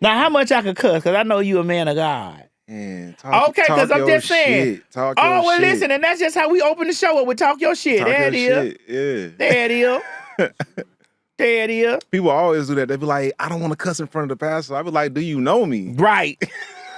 Now, how much I could cuss? Because I know you a man of God. Man, okay, because I'm just saying. Talk oh, well, shit. listen, and that's just how we open the show up with Talk Your Shit. There it is. Yeah. There it is. There it is. People always do that. They be like, I don't want to cuss in front of the pastor. I be like, do you know me? Right.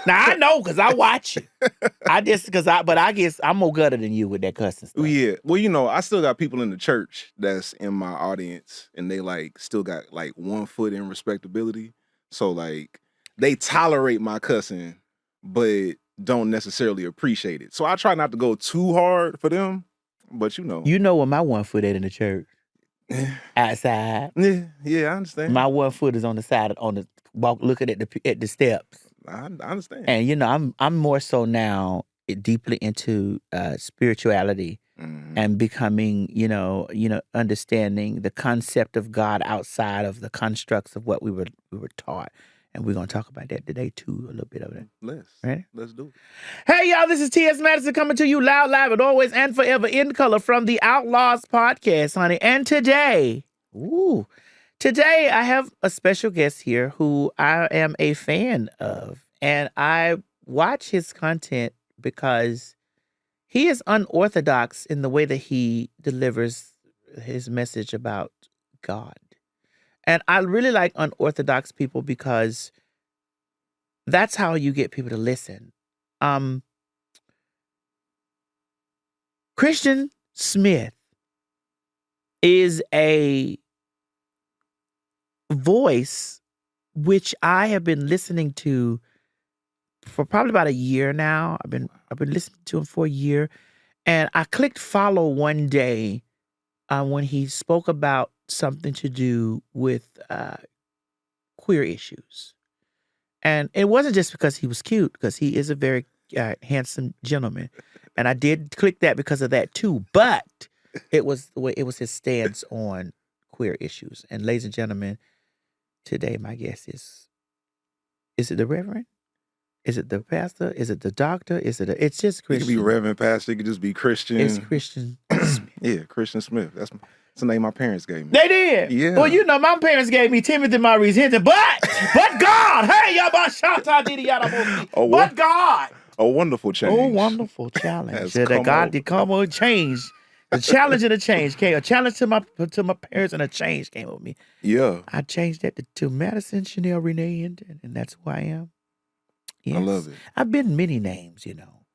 Now, I know because I watch you. But I guess I'm more gutter than you with that cussing stuff. Yeah. Well, I still got people in the church that's in my audience, and they like still got like 1 foot in respectability. So like they tolerate my cussing, but don't necessarily appreciate it. So I try not to go too hard for them, but You know where my 1 foot at in the church? Outside. Yeah, I understand. My 1 foot is on the side, looking at the steps. I understand. And I'm more so now deeply into spirituality and becoming, understanding the concept of God outside of the constructs of what we were taught. And we're going to talk about that today, too, a little bit of it. Let's do it. Hey, y'all, this is TS Madison coming to you loud, live, and always and forever in color from the Outlaws podcast, honey. And today I have a special guest here who I am a fan of. And I watch his content because he is unorthodox in the way that he delivers his message about God. And I really like unorthodox people because that's how you get people to listen. Kristian Smith is a voice which I have been listening to for probably about a year now. I've been listening to him for a year, and I clicked follow one day when he spoke about something to do with queer issues. And it wasn't just because he was cute, because he is a very handsome gentleman. And I did click that because of that too. But it was his stance on queer issues. And ladies and gentlemen, today my guest is it the Reverend? Is it the pastor? Is it the doctor? It's just Kristian. It could be Reverend Pastor. It could just be Kristian. It's Kristian Smith. Yeah, Kristian Smith. That's the name my parents gave me. They did? Yeah. Well, my parents gave me Timothy Maurice Hinton, but God, hey, but God. A wonderful change. Oh, wonderful challenge. That God did come and change. A challenge and a change came. A challenge to my parents and a change came with me. Yeah. I changed that to Madison Chanel Renee Hinton, and that's who I am. Yes. I love it. I've been many names,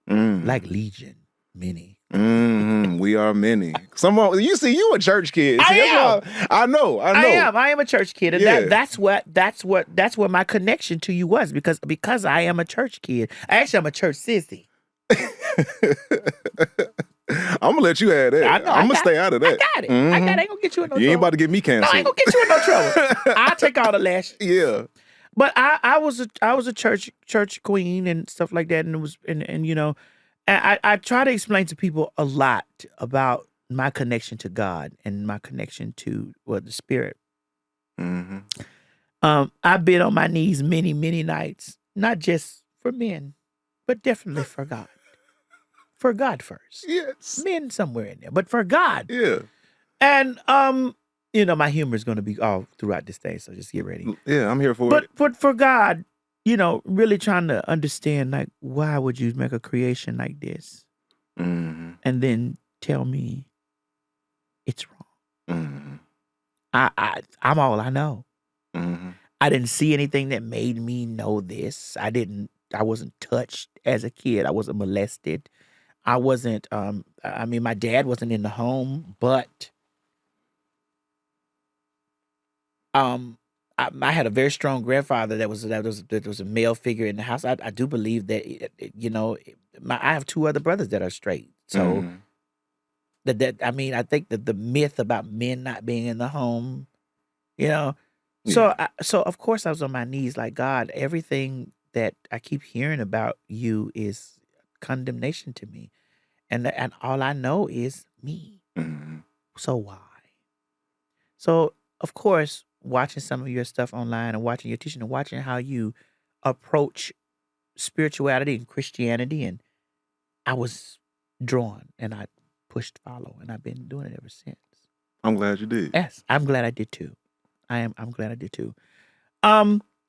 like Legion, many. We are many. You a church kid. I am. I know. I am a church kid, and that's what my connection to you was because I am a church kid. Actually, I'm a church sissy. I'm gonna let you have that. I'm gonna stay out of that. I got it. I ain't gonna get you in no trouble. You ain't about to get me canceled. No, I ain't gonna get you in no trouble. I'll take all the lashes. Yeah. But I was a church queen and stuff like that, and it was and I try to explain to people a lot about my connection to God and my connection to the Spirit. I've been on my knees many, many nights, not just for men, but definitely for God. For God first. Yes. Men somewhere in there, but for God. Yeah. And my humor is going to be all throughout this day, so just get ready. Yeah, I'm here for it. But for God, really trying to understand, like, why would you make a creation like this? And then tell me it's wrong. I'm all I know. I didn't see anything that made me know this. I wasn't touched as a kid. I wasn't molested. I wasn't, my dad wasn't in the home, but I had a very strong grandfather that was a male figure in the house. I do believe that I have 2 other brothers that are straight. So I think that the myth about men not being in the home, So of course I was on my knees like, God, everything that I keep hearing about you is condemnation to me, and all I know is me. So why? So of course, watching some of your stuff online and watching your teaching and watching how you approach spirituality and Christianity, and I was drawn and I pushed follow, and I've been doing it ever since. I'm glad you did. Yes, I'm glad I did too. I'm glad I did too.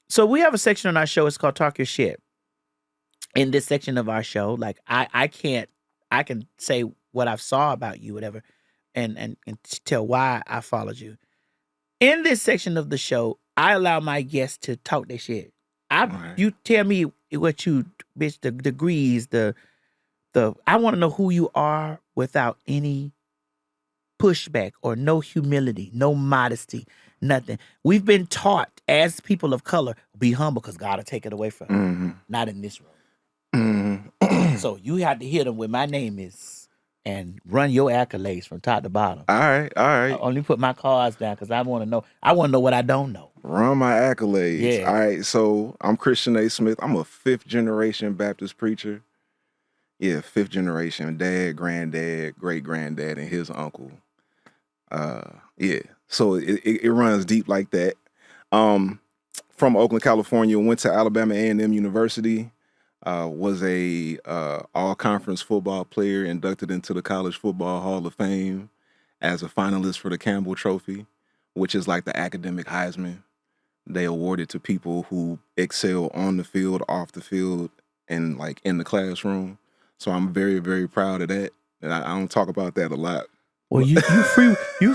So we have a section on our show. It's called Talk Your Shit. In this section of our show, like I can say what I've saw about you, whatever, and tell why I followed you. In this section of the show, I allow my guests to talk their shit. You tell me what you, bitch, the degrees, the I want to know who you are without any pushback or no humility, no modesty, nothing. We've been taught as people of color, be humble because God will take it away from you. Not in this room. So you have to hit them where my name is and run your accolades from top to bottom. All right. I only put my cards down because I want to know. I want to know what I don't know. Run my accolades. Yeah. All right. So I'm Kristian A. Smith. I'm a 5th generation Baptist preacher. Yeah, 5th generation. Dad, granddad, great granddad, and his uncle. Yeah. So it runs deep like that. From Oakland, California, went to Alabama A&M University. Was a all-conference football player, inducted into the College Football Hall of Fame as a finalist for the Campbell Trophy, which is like the academic Heisman. They award it to people who excel on the field, off the field, and like in the classroom. So I'm very, very proud of that. And I don't talk about that a lot. Well, you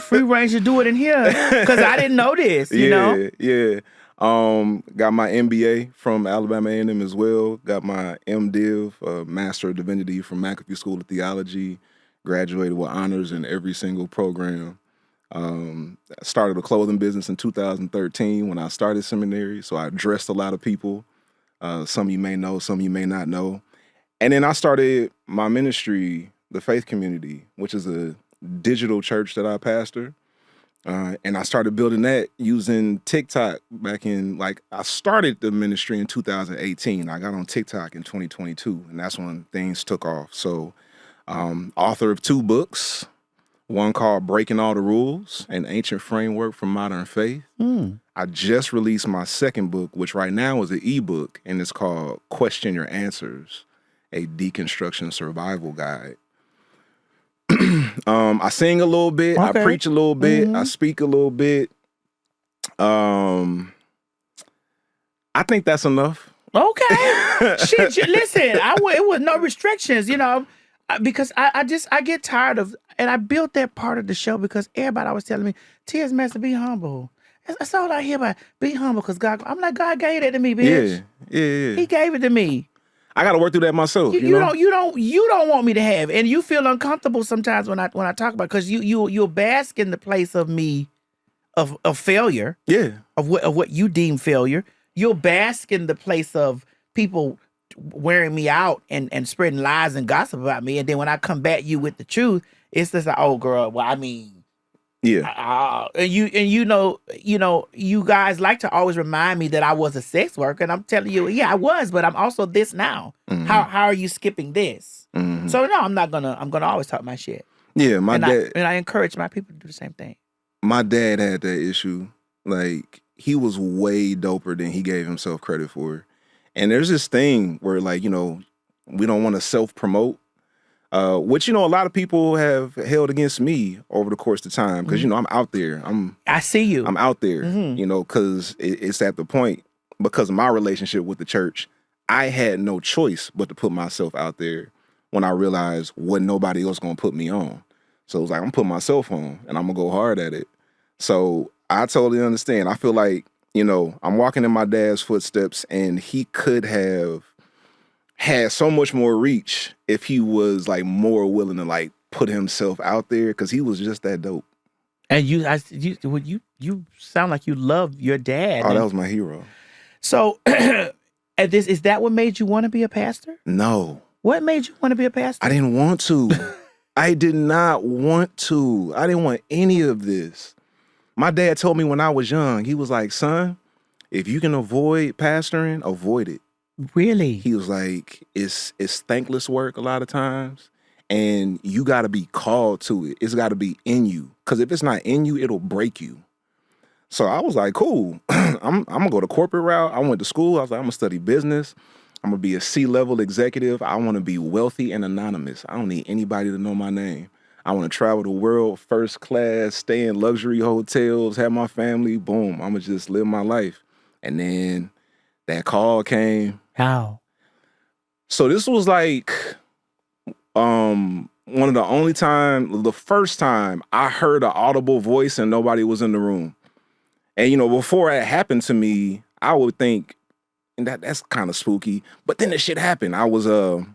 free range to do it in here because I didn't know this. You know? Yeah. Got my MBA from Alabama A&M as well. Got my MDiv, Master of Divinity from McAfee School of Theology. Graduated with honors in every single program. Started a clothing business in 2013 when I started seminary. So I dressed a lot of people. Some you may know, some you may not know. And then I started my ministry, the Faith Community, which is a digital church that I pastor. And I started building that using TikTok back in, I started the ministry in 2018. I got on TikTok in 2022, and that's when things took off. So, author of 2 books, one called Breaking All the Rules, an ancient framework for modern faith. I just released my 2nd book, which right now is an ebook, and it's called Question Your Answers, a deconstruction survival guide. I sing a little bit. Okay. I preach a little bit. I speak a little bit. I think that's enough. Okay. Shit, listen, it was no restrictions, because I get tired of, and I built that part of the show because everybody always telling me, TS Madison, be humble. That's all I hear about. Be humble because God, I'm like, God gave that to me, bitch. Yeah. He gave it to me. I got to work through that myself. You don't want me to have, and you feel uncomfortable sometimes when I talk about it because you'll bask in the place of me, of failure. Yeah. Of what you deem failure. You'll bask in the place of people wearing me out and spreading lies and gossip about me, and then when I come back you with the truth, it's just like, oh girl, well I mean. Yeah. And you guys like to always remind me that I was a sex worker, and I'm telling you, yeah, I was, but I'm also this now. How are you skipping this? So no, I'm gonna always talk my shit. Yeah, dad. I encourage my people to do the same thing. My dad had that issue. Like, he was way doper than he gave himself credit for. And there's this thing where, we don't want to self-promote. Which, a lot of people have held against me over the course of time because, I'm out there. I see you. I'm out there, because it's at the point, because of my relationship with the church, I had no choice but to put myself out there when I realized what nobody else going to put me on. So it was like, I'm putting myself on and I'm going to go hard at it. So I totally understand. I feel like, I'm walking in my dad's footsteps, and he could have had so much more reach if he was more willing to put himself out there, because he was just that dope. And you sound like you love your dad. Oh, that was my hero. So, is that what made you want to be a pastor? No. What made you want to be a pastor? I didn't want to. I did not want to. I didn't want any of this. My dad told me when I was young, he was like, son, if you can avoid pastoring, avoid it. Really? He was like, it's thankless work a lot of times, and you got to be called to it. It's got to be in you, because if it's not in you, it'll break you. So I was like, cool. I'm going to go the corporate route. I went to school. I was like, I'm going to study business. I'm going to be a C-level executive. I want to be wealthy and anonymous. I don't need anybody to know my name. I want to travel the world, first class, stay in luxury hotels, have my family. Boom. I'm going to just live my life. And then that call came. How? So this was like one of the first time I heard an audible voice and nobody was in the room. And before it happened to me, I would think, and that's kind of spooky. But then the shit happened. I was a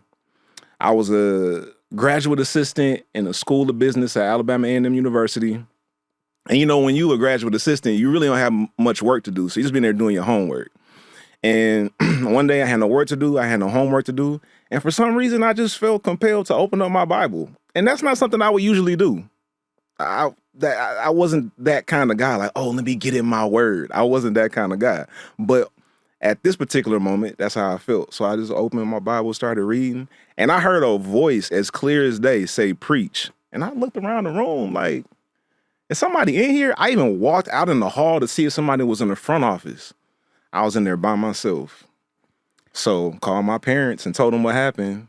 graduate assistant in a school of business at Alabama A&M University. And when you a graduate assistant, you really don't have much work to do. So you just been there doing your homework. And one day I had no work to do. I had no homework to do. And for some reason, I just felt compelled to open up my Bible. And that's not something I would usually do. I wasn't that kind of guy, like, oh, let me get in my word. I wasn't that kind of guy. But at this particular moment, that's how I felt. So I just opened my Bible, started reading, and I heard a voice as clear as day say, preach. And I looked around the room like, is somebody in here? I even walked out in the hall to see if somebody was in the front office. I was in there by myself. So called my parents and told them what happened.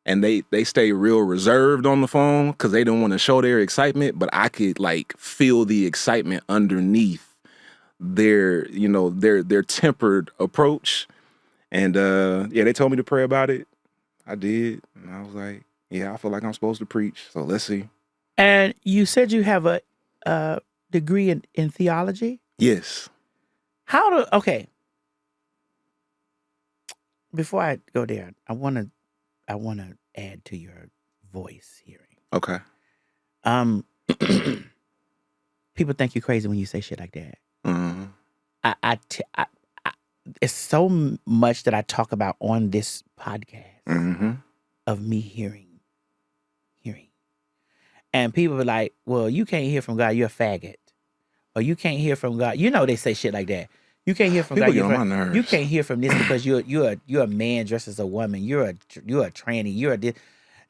And they stayed real reserved on the phone because they didn't want to show their excitement, but I could like feel the excitement underneath their tempered approach. And they told me to pray about it. I did. And I was like, yeah, I feel like I'm supposed to preach. So let's see. And you said you have a degree in theology? Yes. Okay. Before I go there, I want to add to your voice hearing. Okay. People think you're crazy when you say shit like that. Mm-hmm. It's so much that I talk about on this podcast mm-hmm. of me hearing. And people are like, well, you can't hear from God, you're a faggot. Or you can't hear from God. They say shit like that. You can't hear from people God. Get on my nerves. You can't hear from this because you're a man dressed as a woman. You're a tranny. You're a this.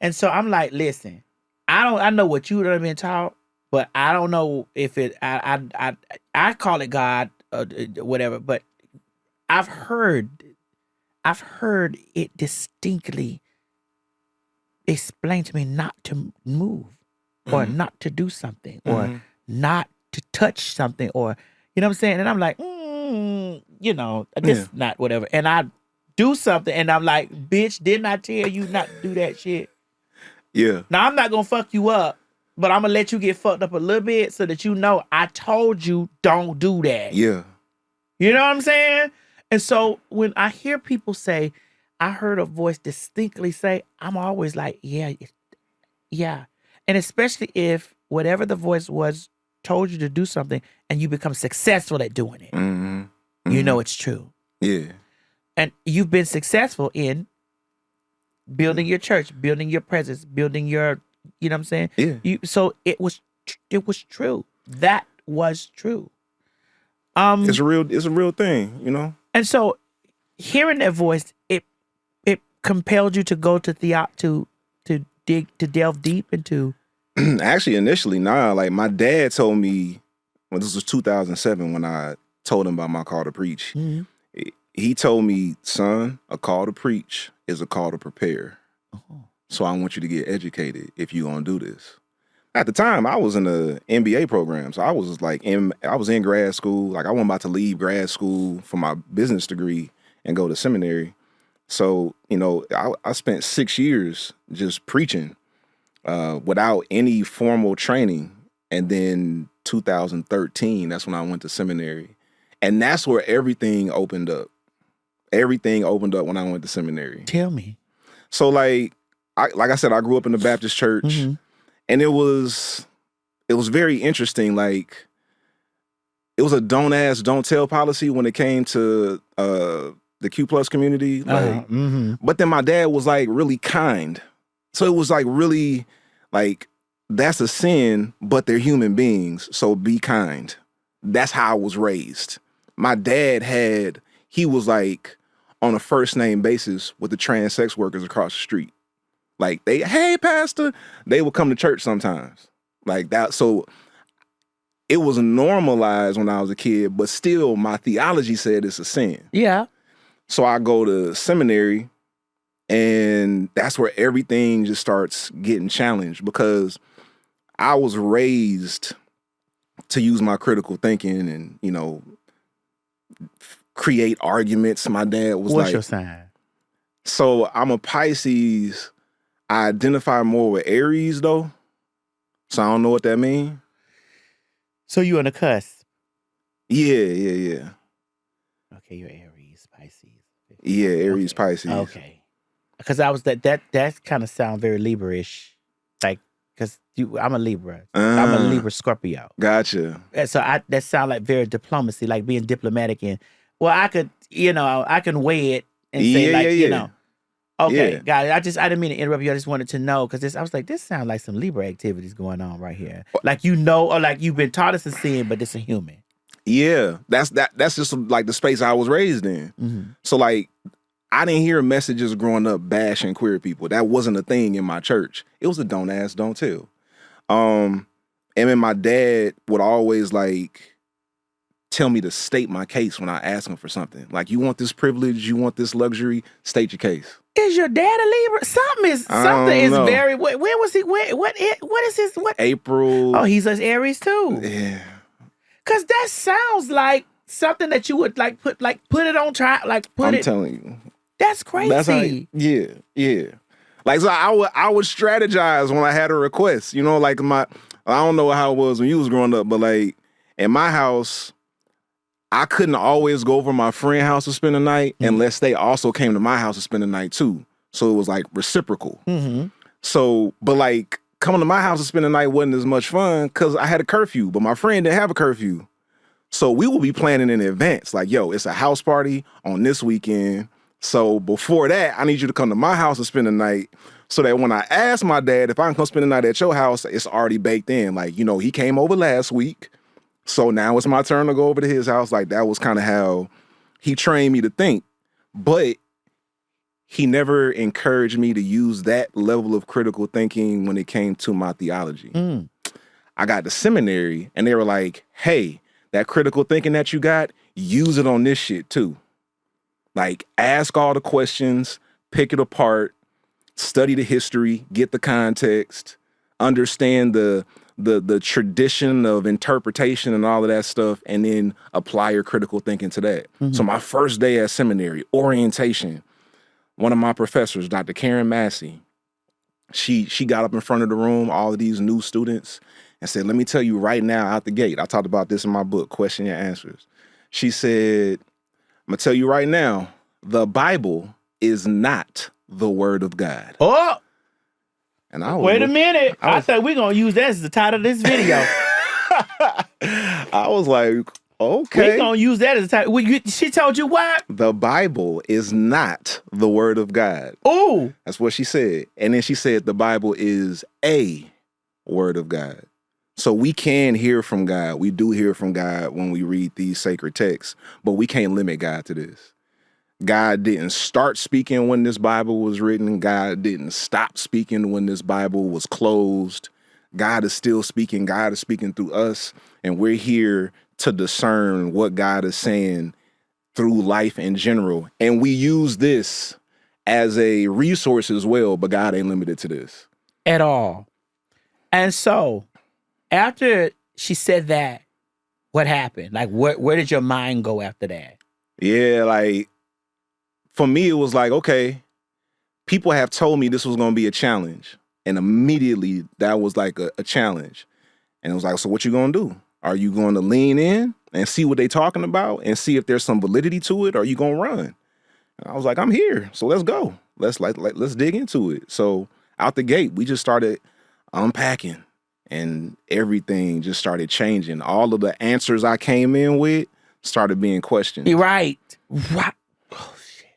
And so I'm like, listen, I know what you done been taught, but I don't know if it. I call it God or whatever, but I've heard it distinctly explained to me not to move, or not to do something, or not to touch something, or you know what I'm saying. And I'm like, this not whatever. And I do something, and I'm like, bitch, didn't I tell you not to do that shit? Yeah. Now I'm not gonna fuck you up, but I'm gonna let you get fucked up a little bit so that I told you don't do that. Yeah. You know what I'm saying? And so when I hear people say, I heard a voice distinctly say, I'm always like, yeah. And especially if whatever the voice was told you to do something and you become successful at doing it, you know it's true. Yeah. And you've been successful in building your church, building your presence, building your, you know what I'm saying? Yeah. So it was true. That was true. It's a real thing, And so hearing that voice, it compelled you to go to delve deep into. Actually, initially, like my dad told me, this was 2007 when I told him about my call to preach. Mm-hmm. He told me, son, a call to preach is a call to prepare. Uh-huh. So I want you to get educated if you're going to do this. At the time, I was in the MBA program. So I was in grad school. Like I wasn't about to leave grad school for my business degree and go to seminary. So, I spent 6 years just preaching without any formal training. And then 2013, that's when I went to seminary. And that's where everything opened up. Everything opened up when I went to seminary. Tell me. So like I said, I grew up in the Baptist church. Mm-hmm. And it was very interesting. Like it was a don't ask, don't tell policy when it came to the Q+ community. Like, but then my dad was like really kind. So it was like really like, that's a sin, but they're human beings. So be kind. That's how I was raised. My dad he was like on a first name basis with the trans sex workers across the street. Like hey, pastor, they would come to church sometimes like that. So it was normalized when I was a kid, but still my theology said it's a sin. Yeah. So I go to seminary and that's where everything just starts getting challenged because I was raised to use my critical thinking and, create arguments. My dad was What's like, your sign? so I'm a Pisces. I identify more with Aries though. So I don't know what that means. So you on the cusp? Yeah. Okay, you're Aries, Pisces. Yeah, Aries, Okay. Pisces. Okay. Because I was that kind of sound very Libra-ish. Like, because I'm a Libra. I'm a Libra Scorpio. Gotcha. And so that sound like very diplomacy, like being diplomatic. And, well, I can weigh it and say, you know. Okay, got it. I didn't mean to interrupt you. I just wanted to know because I was like, this sounds like some Libra activities going on right here. Like or like you've been taught as a sin, but it's a human. Yeah, that's just like the space I was raised in. Mm-hmm. So like, I didn't hear messages growing up bashing queer people. That wasn't a thing in my church. It was a don't ask, don't tell. And then my dad would always like tell me to state my case when I ask him for something. Like, you want this privilege, you want this luxury, state your case. Is your dad a Libra? Something is very. Where was he? What is his? What? April. Oh, he's an Aries too. Yeah. Cause that sounds like something that you would like put it on try I'm telling you. That's crazy. That's how, yeah. Like, so I would strategize when I had a request. You know, like I don't know how it was when you was growing up, but like in my house, I couldn't always go over my friend's house to spend the night unless they also came to my house to spend the night too. So it was like reciprocal. Mm-hmm. So, but like coming to my house to spend the night wasn't as much fun because I had a curfew, but my friend didn't have a curfew. So we would be planning in advance. Like, yo, it's a house party on this weekend. So before that, I need you to come to my house and spend the night so that when I ask my dad if I can come spend the night at your house, it's already baked in. Like, you know, he came over last week. So now it's my turn to go over to his house. Like, that was kind of how he trained me to think. But he never encouraged me to use that level of critical thinking when it came to my theology. I got to seminary and they were like, hey, that critical thinking that you got, use it on this shit too. Like, ask all the questions, pick it apart, study the history, get the context, understand the tradition of interpretation and all of that stuff, and then apply your critical thinking to that. Mm-hmm. So my first day at seminary, orientation, one of my professors, Dr. Karen Massey, she got up in front of the room, all of these new students, and said, let me tell you right now out the gate, I talked about this in my book, Question Your Answers. She said, I'm going to tell you right now, the Bible is not the word of God. Oh! And I was, wait a minute. I thought we're going to use that as the title of this video. I was like, okay. We're going to use that as the title. She told you what? The Bible is not the word of God. Oh. That's what she said. And then she said the Bible is a word of God. So we can hear from God. We do hear from God when we read these sacred texts, but we can't limit God to this. God didn't start speaking when this Bible was written. God didn't stop speaking when this Bible was closed. God is still speaking. God is speaking through us, and we're here to discern what God is saying through life in general. And we use this as a resource as well, but God ain't limited to this. At all. And so, after she said that, what happened? Like, where did your mind go after that? Yeah, like, for me, it was like, okay, people have told me this was going to be a challenge. And immediately, that was like a challenge. And it was like, so what you going to do? Are you going to lean in and see what they talking about and see if there's some validity to it? Or are you going to run? And I was like, I'm here, so let's go. Let's dig into it. So out the gate, we just started unpacking. And everything just started changing. All of the answers I came in with started being questioned. You're right. What? Oh, shit.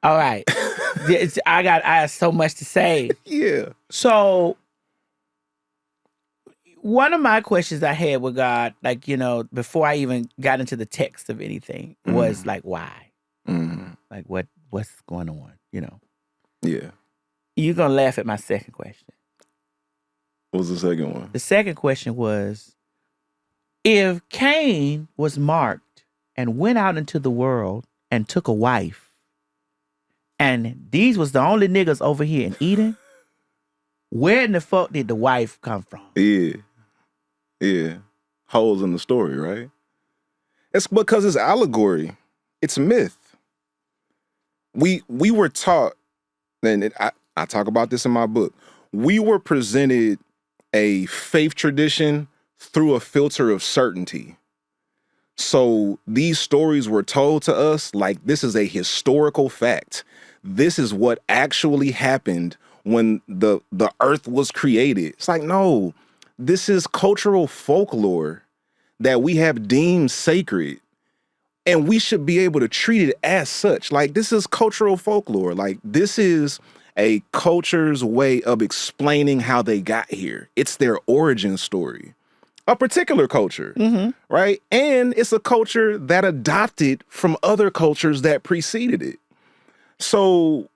All right. I have so much to say. Yeah. So, one of my questions I had with God, like, you know, before I even got into the text of anything, was like, why? Mm-hmm. Like, what's going on, you know? Yeah. You're going to laugh at my second question. What was the second one? The second question was, if Cain was marked and went out into the world and took a wife, and these was the only niggas over here in Eden, where in the fuck did the wife come from? Yeah. Holes in the story, right? It's because it's allegory. It's a myth. We were taught, and I talk about this in my book. We were presented a faith tradition through a filter of certainty. So these stories were told to us like this is a historical fact. This is what actually happened when the earth was created. It's like, no, this is cultural folklore that we have deemed sacred. And we should be able to treat it as such. Like, this is cultural folklore. Like, this is a culture's way of explaining how they got here. It's their origin story. A particular culture, right? And it's a culture that adopted from other cultures that preceded it. So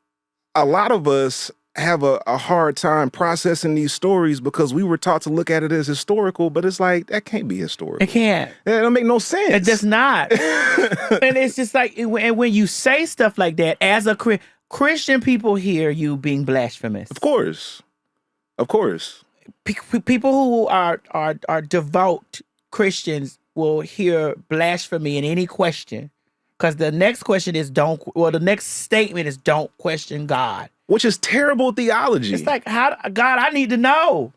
a lot of us have a hard time processing these stories because we were taught to look at it as historical, but it's like, that can't be historical. It can't. That don't make no sense. It does not. And it's just like, and when you say stuff like that, as a Christian, people hear you being blasphemous. Of course. People who are devout Christians will hear blasphemy in any question. Because the next question is the next statement is don't question God. Which is terrible theology. It's like, God, I need to know.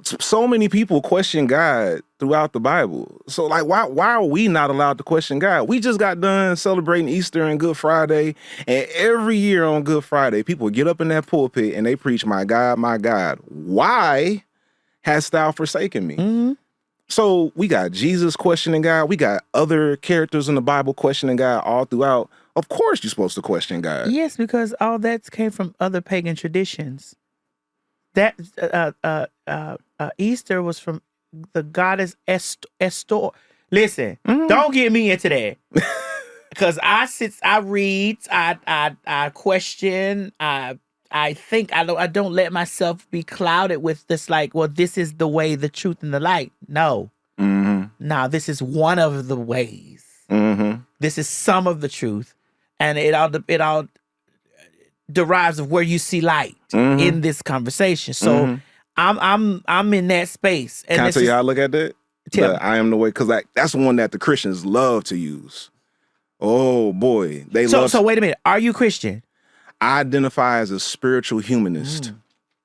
So many people question God throughout the Bible. So like, why are we not allowed to question God? We just got done celebrating Easter and Good Friday. And every year on Good Friday, people get up in that pulpit and they preach, my God, why hast thou forsaken me? Mm-hmm. So we got Jesus questioning God. We got other characters in the Bible questioning God all throughout. Of course you're supposed to question God. Yes, because all that came from other pagan traditions. That Easter was from the goddess Estor. Listen, don't get me into that. Because I read, I question, I think I don't let myself be clouded with this like, well, this is the way, the truth, and the light. No. No, this is one of the ways. This is some of the truth. And it all derives of where you see light in this conversation. So I'm in that space. And can I tell you how I look at that? I am the way, because that's one that the Christians love to use. Oh boy, they love. So wait a minute. Are you Christian? I identify as a spiritual humanist.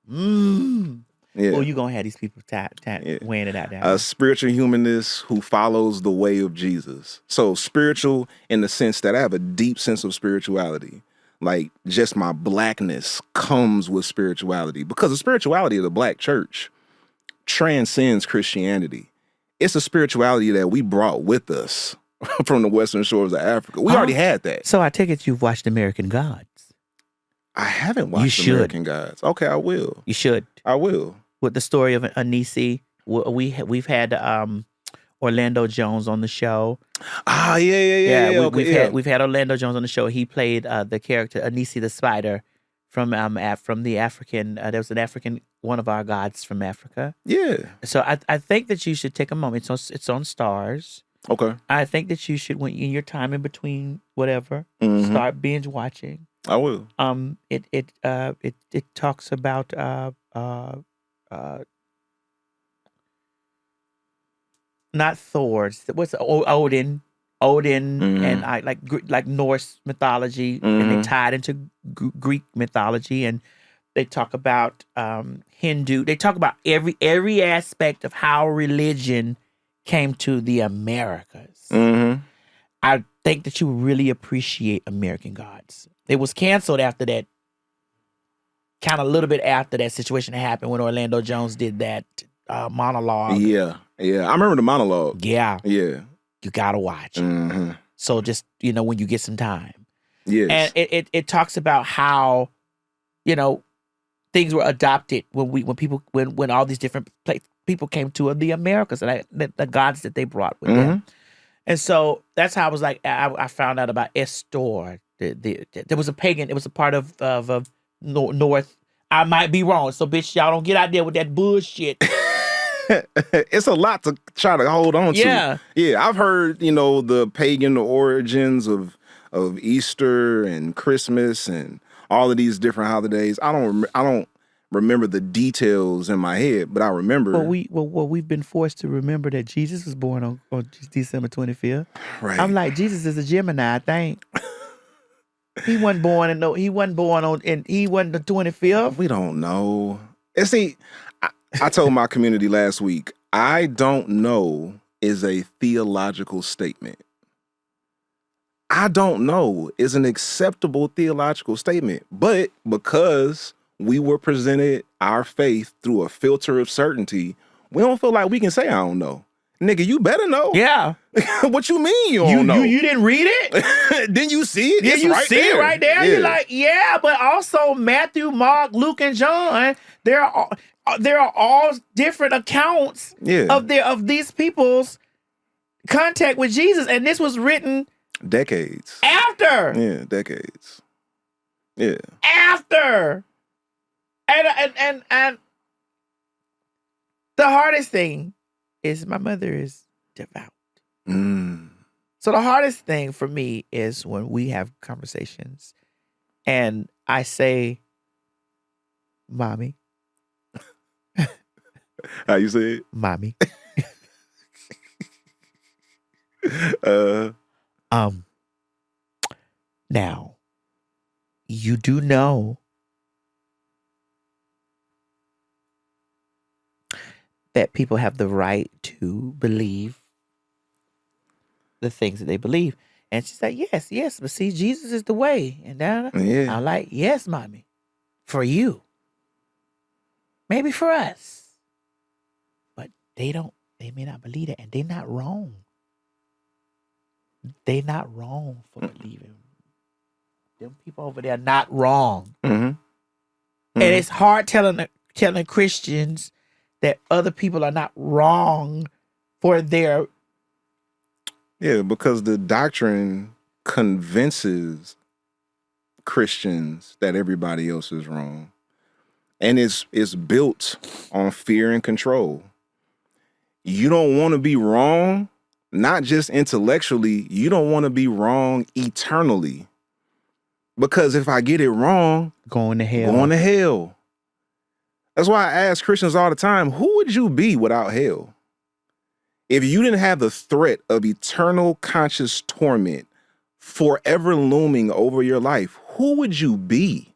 Yeah. Well, you're going to have these people weighing it out there. A spiritual humanist who follows the way of Jesus. So spiritual in the sense that I have a deep sense of spirituality. Like, just my blackness comes with spirituality. Because the spirituality of the black church transcends Christianity. It's a spirituality that we brought with us from the western shores of Africa. We already had that. So I take it you've watched American Gods. I haven't watched American Gods. Okay, I will. You should. I will. With the story of Anisi, we've had Orlando Jones on the show. Yeah. We've had Orlando Jones on the show. He played the character Anisi the Spider from the African. There was an African, one of our gods from Africa. Yeah. So I think that you should take a moment. It's on Stars. Okay. I think that you should, when in your time in between whatever, start binge watching. I will. It talks about not Thor's. What's Odin, and I like Norse mythology, and they tied into Greek mythology, and they talk about Hindu. They talk about every aspect of how religion came to the Americas. I think that you really appreciate American Gods. It was canceled after that. Kind of a little bit after that situation happened when Orlando Jones did that monologue. Yeah. I remember the monologue. Yeah. You gotta watch it. So just, when you get some time. Yes. And it talks about how, things were adopted when all these different people came to the Americas, and the gods that they brought with them. And so that's how I was like, I found out about Estor. There was a pagan. It was a part of North. I might be wrong. So, bitch, y'all don't get out there with that bullshit. It's a lot to try to hold on to. Yeah. I've heard, the pagan origins of Easter and Christmas and all of these different holidays. I don't remember the details in my head, but I remember. We've been forced to remember that Jesus was born on December 25th. Right. I'm like, Jesus is a Gemini, I think. He wasn't born on the 25th. We don't know. And see, I told my community last week, I don't know is a theological statement. I don't know is an acceptable theological statement. But because we were presented our faith through a filter of certainty, we don't feel like we can say I don't know. Nigga, you better know. Yeah. What you mean you don't know? You didn't read it? Didn't you see it? Yeah, it's you right see there. it right there. Yeah. You're like, yeah, but also Matthew, Mark, Luke, and John, there are all different accounts of these people's contact with Jesus. And this was written decades after. Yeah, decades. Yeah. After. And the hardest thing is my mother is devout. So the hardest thing for me is when we have conversations and I say, Mommy. How you say it? Mommy. Now, you do know that people have the right to believe the things that they believe. And she's like, yes, but see, Jesus is the way. And then I'm like, yes, Mommy, for you. Maybe for us. But they may not believe it, and they're not wrong. They're not wrong for believing. Them people over there are not wrong. And it's hard telling Christians that other people are not wrong for their... Yeah, because the doctrine convinces Christians that everybody else is wrong. And it's built on fear and control. You don't want to be wrong, not just intellectually, you don't want to be wrong eternally. Because if I get it wrong, going to hell. That's why I ask Christians all the time, who would you be without hell? If you didn't have the threat of eternal conscious torment forever looming over your life, who would you be?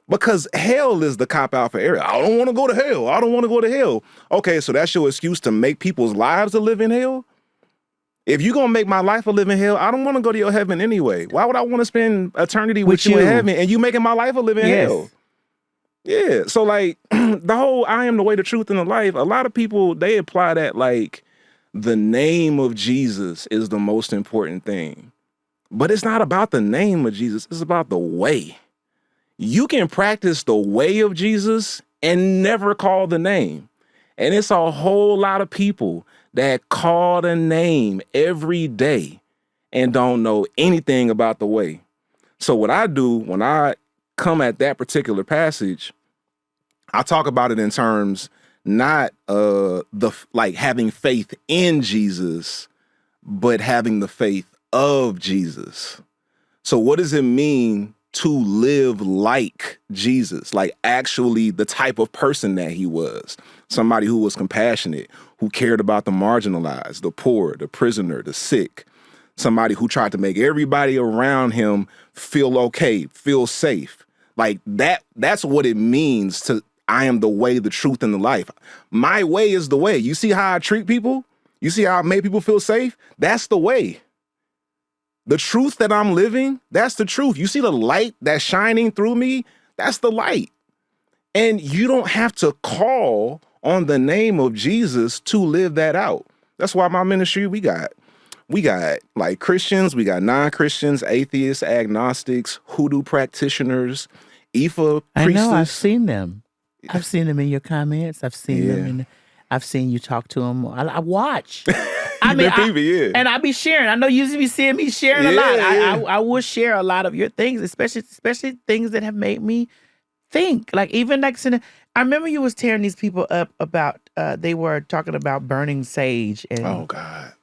Because hell is the cop-out for everything. I don't want to go to hell. I don't want to go to hell. Okay, so that's your excuse to make people's lives a live in hell? If you're going to make my life a live in hell, I don't want to go to your heaven anyway. Why would I want to spend eternity with you in heaven and you making my life a live in hell? Yeah, so like the whole I am the way, the truth, and the life, a lot of people, they apply that like the name of Jesus is the most important thing. But it's not about the name of Jesus. It's about the way. You can practice the way of Jesus and never call the name. And it's a whole lot of people that call the name every day and don't know anything about the way. So what I do when I come at that particular passage, I talk about it in terms not like having faith in Jesus, but having the faith of Jesus. So what does it mean to live like Jesus, like actually the type of person that he was? Somebody who was compassionate, who cared about the marginalized, the poor, the prisoner, the sick. Somebody who tried to make everybody around him feel okay, feel safe. Like that's what it means to, I am the way, the truth, and the life. My way is the way. You see how I treat people? You see how I make people feel safe? That's the way. The truth that I'm living, that's the truth. You see the light that's shining through me? That's the light. And you don't have to call on the name of Jesus to live that out. That's why my ministry, we got like Christians, we got non-Christians, atheists, agnostics, hoodoo practitioners, Ifa priestess. I know, I've seen them. I've seen them in your comments. I've seen them I've seen you talk to them. I watch. I mean, and I be sharing. I know you be seeing me sharing a lot. I will share a lot of your things, especially things that have made me think. Like even like, I remember you was tearing these people up about. They were talking about burning sage and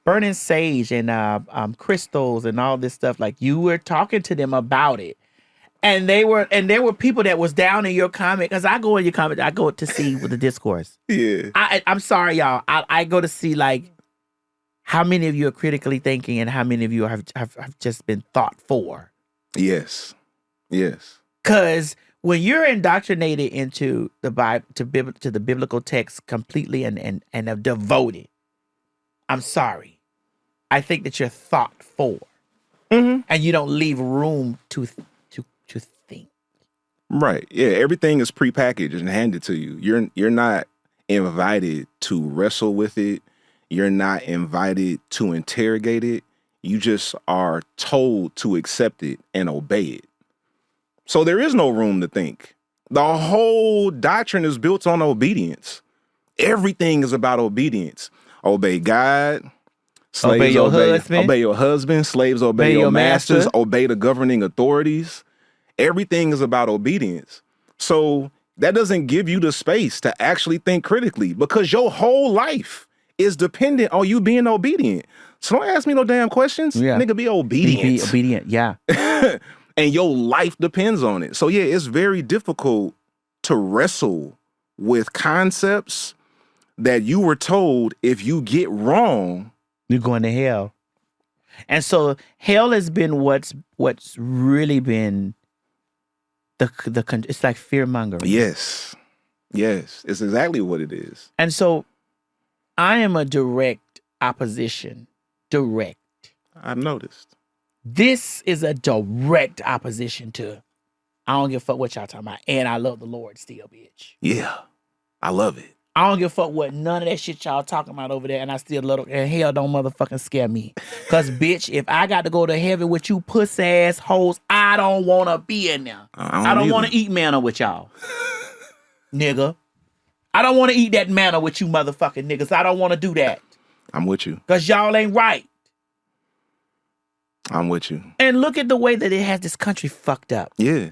burning sage and crystals and all this stuff. Like you were talking to them about it, And there were people that was down in your comment, because I go in your comment, I go to see with the discourse. Yeah. I'm sorry, y'all. I go to see like how many of you are critically thinking and how many of you have just been thought for. Yes. Yes. Because when you're indoctrinated into the Bible, to the biblical text completely and are devoted, I'm sorry, I think that you're thought for, and you don't leave room to think. Right. Yeah. Everything is prepackaged and handed to you. You're not invited to wrestle with it. You're not invited to interrogate it. You just are told to accept it and obey it. So there is no room to think. The whole doctrine is built on obedience. Everything is about obedience. Obey God. Slaves obey your husband. Obey your husband. Slaves obey your masters. master. Obey the governing authorities. Everything is about obedience. So that doesn't give you the space to actually think critically, because your whole life is dependent on you being obedient. So don't ask me no damn questions. Yeah. Nigga, be obedient. Be obedient, yeah. And your life depends on it. So yeah, it's very difficult to wrestle with concepts that you were told if you get wrong, you're going to hell. And so hell has been what's really been it's like fear mongering. Yes. Yes. It's exactly what it is. And so I am a direct opposition. Direct. I've noticed. This is a direct opposition to, I don't give a fuck what y'all talking about, and I love the Lord still, bitch. Yeah. I love it. I don't give a fuck what none of that shit y'all talking about over there, and I still love it. And hell don't motherfucking scare me. Because, bitch, if I got to go to heaven with you puss ass hoes, I don't want to be in there. I don't want to eat manna with y'all. Nigga. I don't want to eat that manna with you motherfucking niggas. I don't want to do that. I'm with you. Because y'all ain't right. I'm with you. And look at the way that it has this country fucked up. Yeah.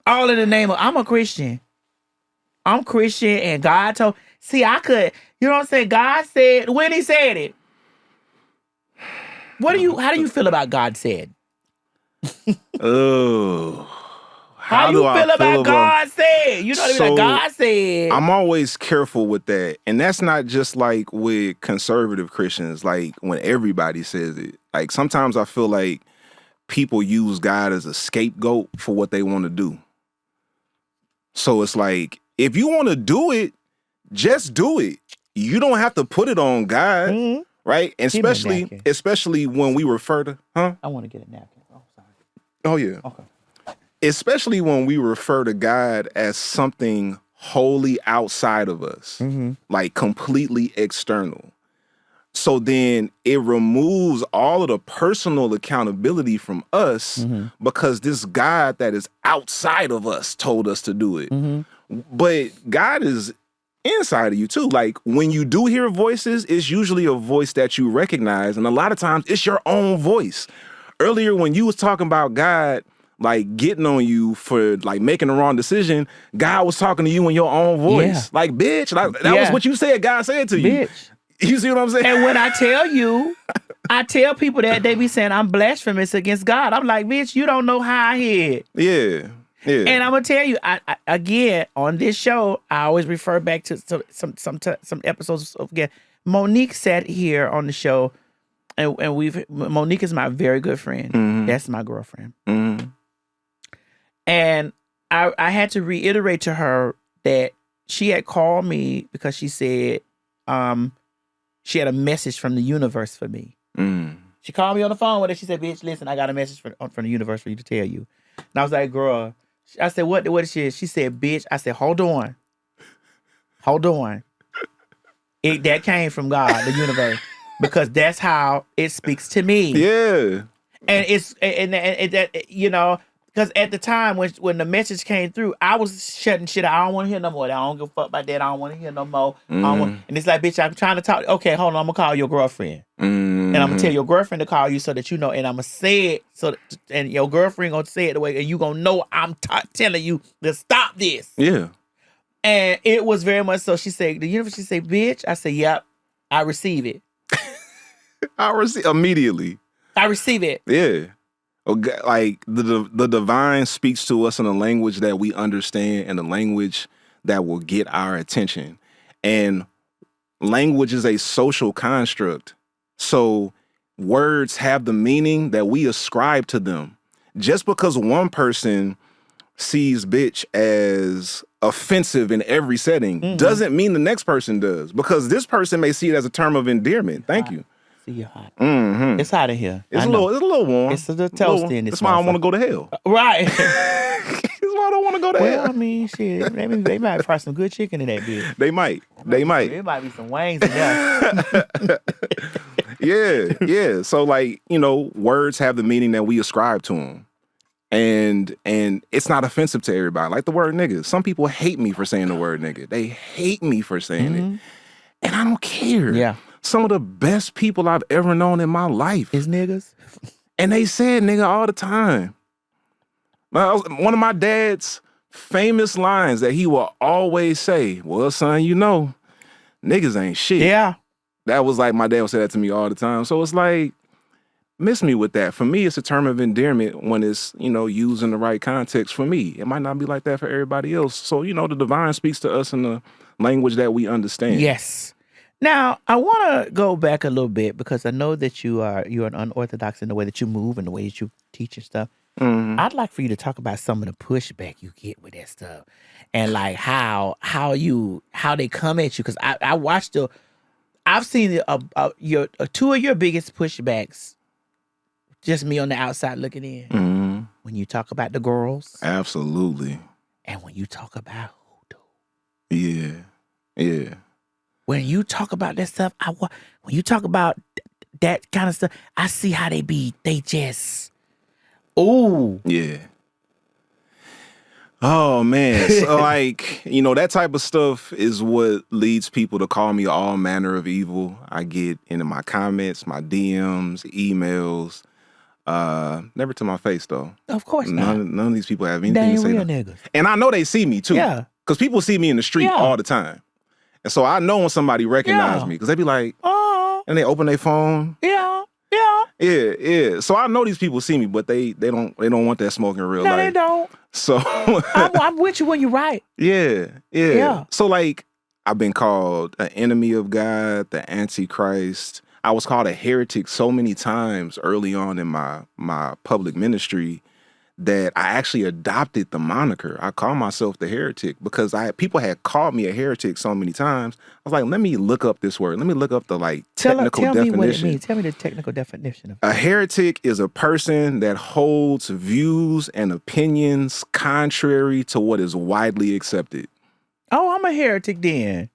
All in the name of, I'm a Christian. I'm Christian, and God told, see, I could, you know what I'm saying? God said, when he said it. How do you feel about God said? Oh. How you feel about God said? You know what I mean? Like God said. I'm always careful with that. And that's not just like with conservative Christians, like when everybody says it. Like sometimes I feel like people use God as a scapegoat for what they want to do. So it's like, if you want to do it, just do it. You don't have to put it on God, right? And especially when we refer to, I want to get a napkin. Oh, sorry. Oh, yeah. Okay. Especially when we refer to God as something wholly outside of us, like completely external. So then it removes all of the personal accountability from us because this God that is outside of us told us to do it. But God is inside of you too. Like when you do hear voices, it's usually a voice that you recognize. And a lot of times it's your own voice. Earlier when you was talking about God, like getting on you for like making the wrong decision, God was talking to you in your own voice. Yeah. Like, bitch, like, that was what you said God said to you. Bitch. You see what I'm saying? And when I tell you, I tell people that they be saying I'm blasphemous against God. I'm like, bitch, you don't know how I hear it. Yeah. Yeah. And I'm gonna tell you, I again on this show, I always refer back to some episodes of again. Monique sat here on the show, and Monique is my very good friend. That's my girlfriend. And I had to reiterate to her that she had called me because she said she had a message from the universe for me. She called me on the phone with it. She said, "Bitch, listen, I got a message from the universe for you to tell you." And I was like, "Girl," I said, "What is she?" She said, "Bitch." I said, "Hold on. That came from God, the universe, because that's how it speaks to me." Yeah. And it's and that, you know. Because at the time when the message came through, I was shutting shit out. I don't want to hear no more. I don't give a fuck about that. I don't want to hear no more. And it's like, bitch, I'm trying to talk. Okay, hold on. I'm going to call your girlfriend. And I'm going to tell your girlfriend to call you so that you know. And I'm going to say it. And your girlfriend going to say it the way. And you going to know I'm telling you to stop this. Yeah. And it was very much so. She said, the universe, she said, bitch. I said, yep, I receive it. I receive immediately. I receive it. Yeah. Like the divine speaks to us in a language that we understand and a language that will get our attention. And language is a social construct. So words have the meaning that we ascribe to them. Just because one person sees bitch as offensive in every setting doesn't mean the next person does, because this person may see it as a term of endearment. Thank you. See, you're hot. Mm-hmm. It's hot in here. It's a little warm. It's a little toasty in this. That's why I don't want to go to hell. Right. That's why I don't want to go to hell. Well, I mean, shit, they might fry some good chicken in that bitch. They might. There might be some wings in there. Yeah. So, like, words have the meaning that we ascribe to them. And it's not offensive to everybody. Like the word nigga. Some people hate me for saying the word nigga. They hate me for saying it. And I don't care. Yeah. Some of the best people I've ever known in my life is niggas. And they said nigga all the time. One of my dad's famous lines that he will always say, well, son, niggas ain't shit. Yeah. That was like, my dad would say that to me all the time. So it's like, miss me with that. For me, it's a term of endearment when it's, used in the right context for me. It might not be like that for everybody else. So, the divine speaks to us in the language that we understand. Yes. Now, I want to go back a little bit because I know that you're an unorthodox in the way that you move and the way that you teach and stuff. Mm-hmm. I'd like for you to talk about some of the pushback you get with that stuff and like how they come at you. Because I watched I've seen your two of your biggest pushbacks. Just me on the outside looking in. Mm-hmm. When you talk about the girls. Absolutely. And when you talk about hoodoo. Yeah. When you talk about that stuff, when you talk about that kind of stuff, I see how they just, ooh. Yeah. Oh, man. So, like, that type of stuff is what leads people to call me all manner of evil. I get into my comments, my DMs, emails. Never to my face, though. Of course not. None of these people have anything to say. Real niggas. And I know they see me, too. Yeah. Because people see me in the street all the time. And so I know when somebody recognizes me, because they be like, and they open their phone. Yeah. So I know these people see me, but they don't want that smoke in real life. No, they don't. So I'm with you when you're right. Yeah. So, like, I've been called an enemy of God, the Antichrist. I was called a heretic so many times early on in my public ministry that I actually adopted the moniker. I call myself the heretic because people had called me a heretic so many times. I was like, let me look up this word. Let me look up the technical definition. Tell me what it means. Tell me the technical definition of it. A heretic is a person that holds views and opinions contrary to what is widely accepted. Oh, I'm a heretic then.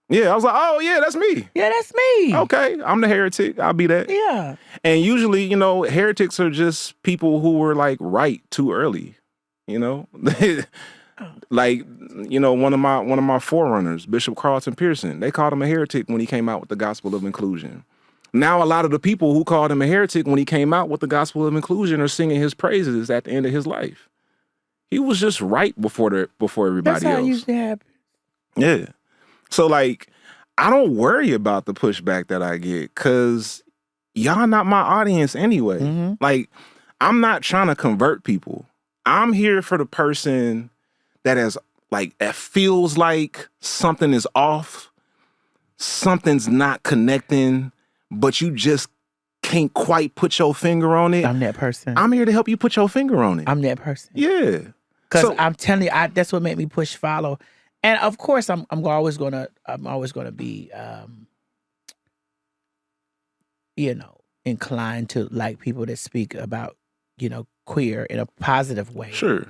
Yeah, I was like, oh, yeah, that's me. Yeah, that's me. Okay, I'm the heretic. I'll be that. Yeah. And usually, heretics are just people who were, like, right too early, Like, one of my forerunners, Bishop Carlton Pearson, they called him a heretic when he came out with the gospel of inclusion. Now, a lot of the people who called him a heretic when he came out with the gospel of inclusion are singing his praises at the end of his life. He was just right before everybody else. That's how it usually happens. Yeah. So, like, I don't worry about the pushback that I get because y'all not my audience anyway. Mm-hmm. Like, I'm not trying to convert people. I'm here for the person that feels like something is off, something's not connecting, but you just can't quite put your finger on it. I'm that person. I'm here to help you put your finger on it. I'm that person. Yeah. Because I'm telling you, that's what made me push follow. And of course, I'm always gonna be, inclined to like people that speak about, queer in a positive way. Sure.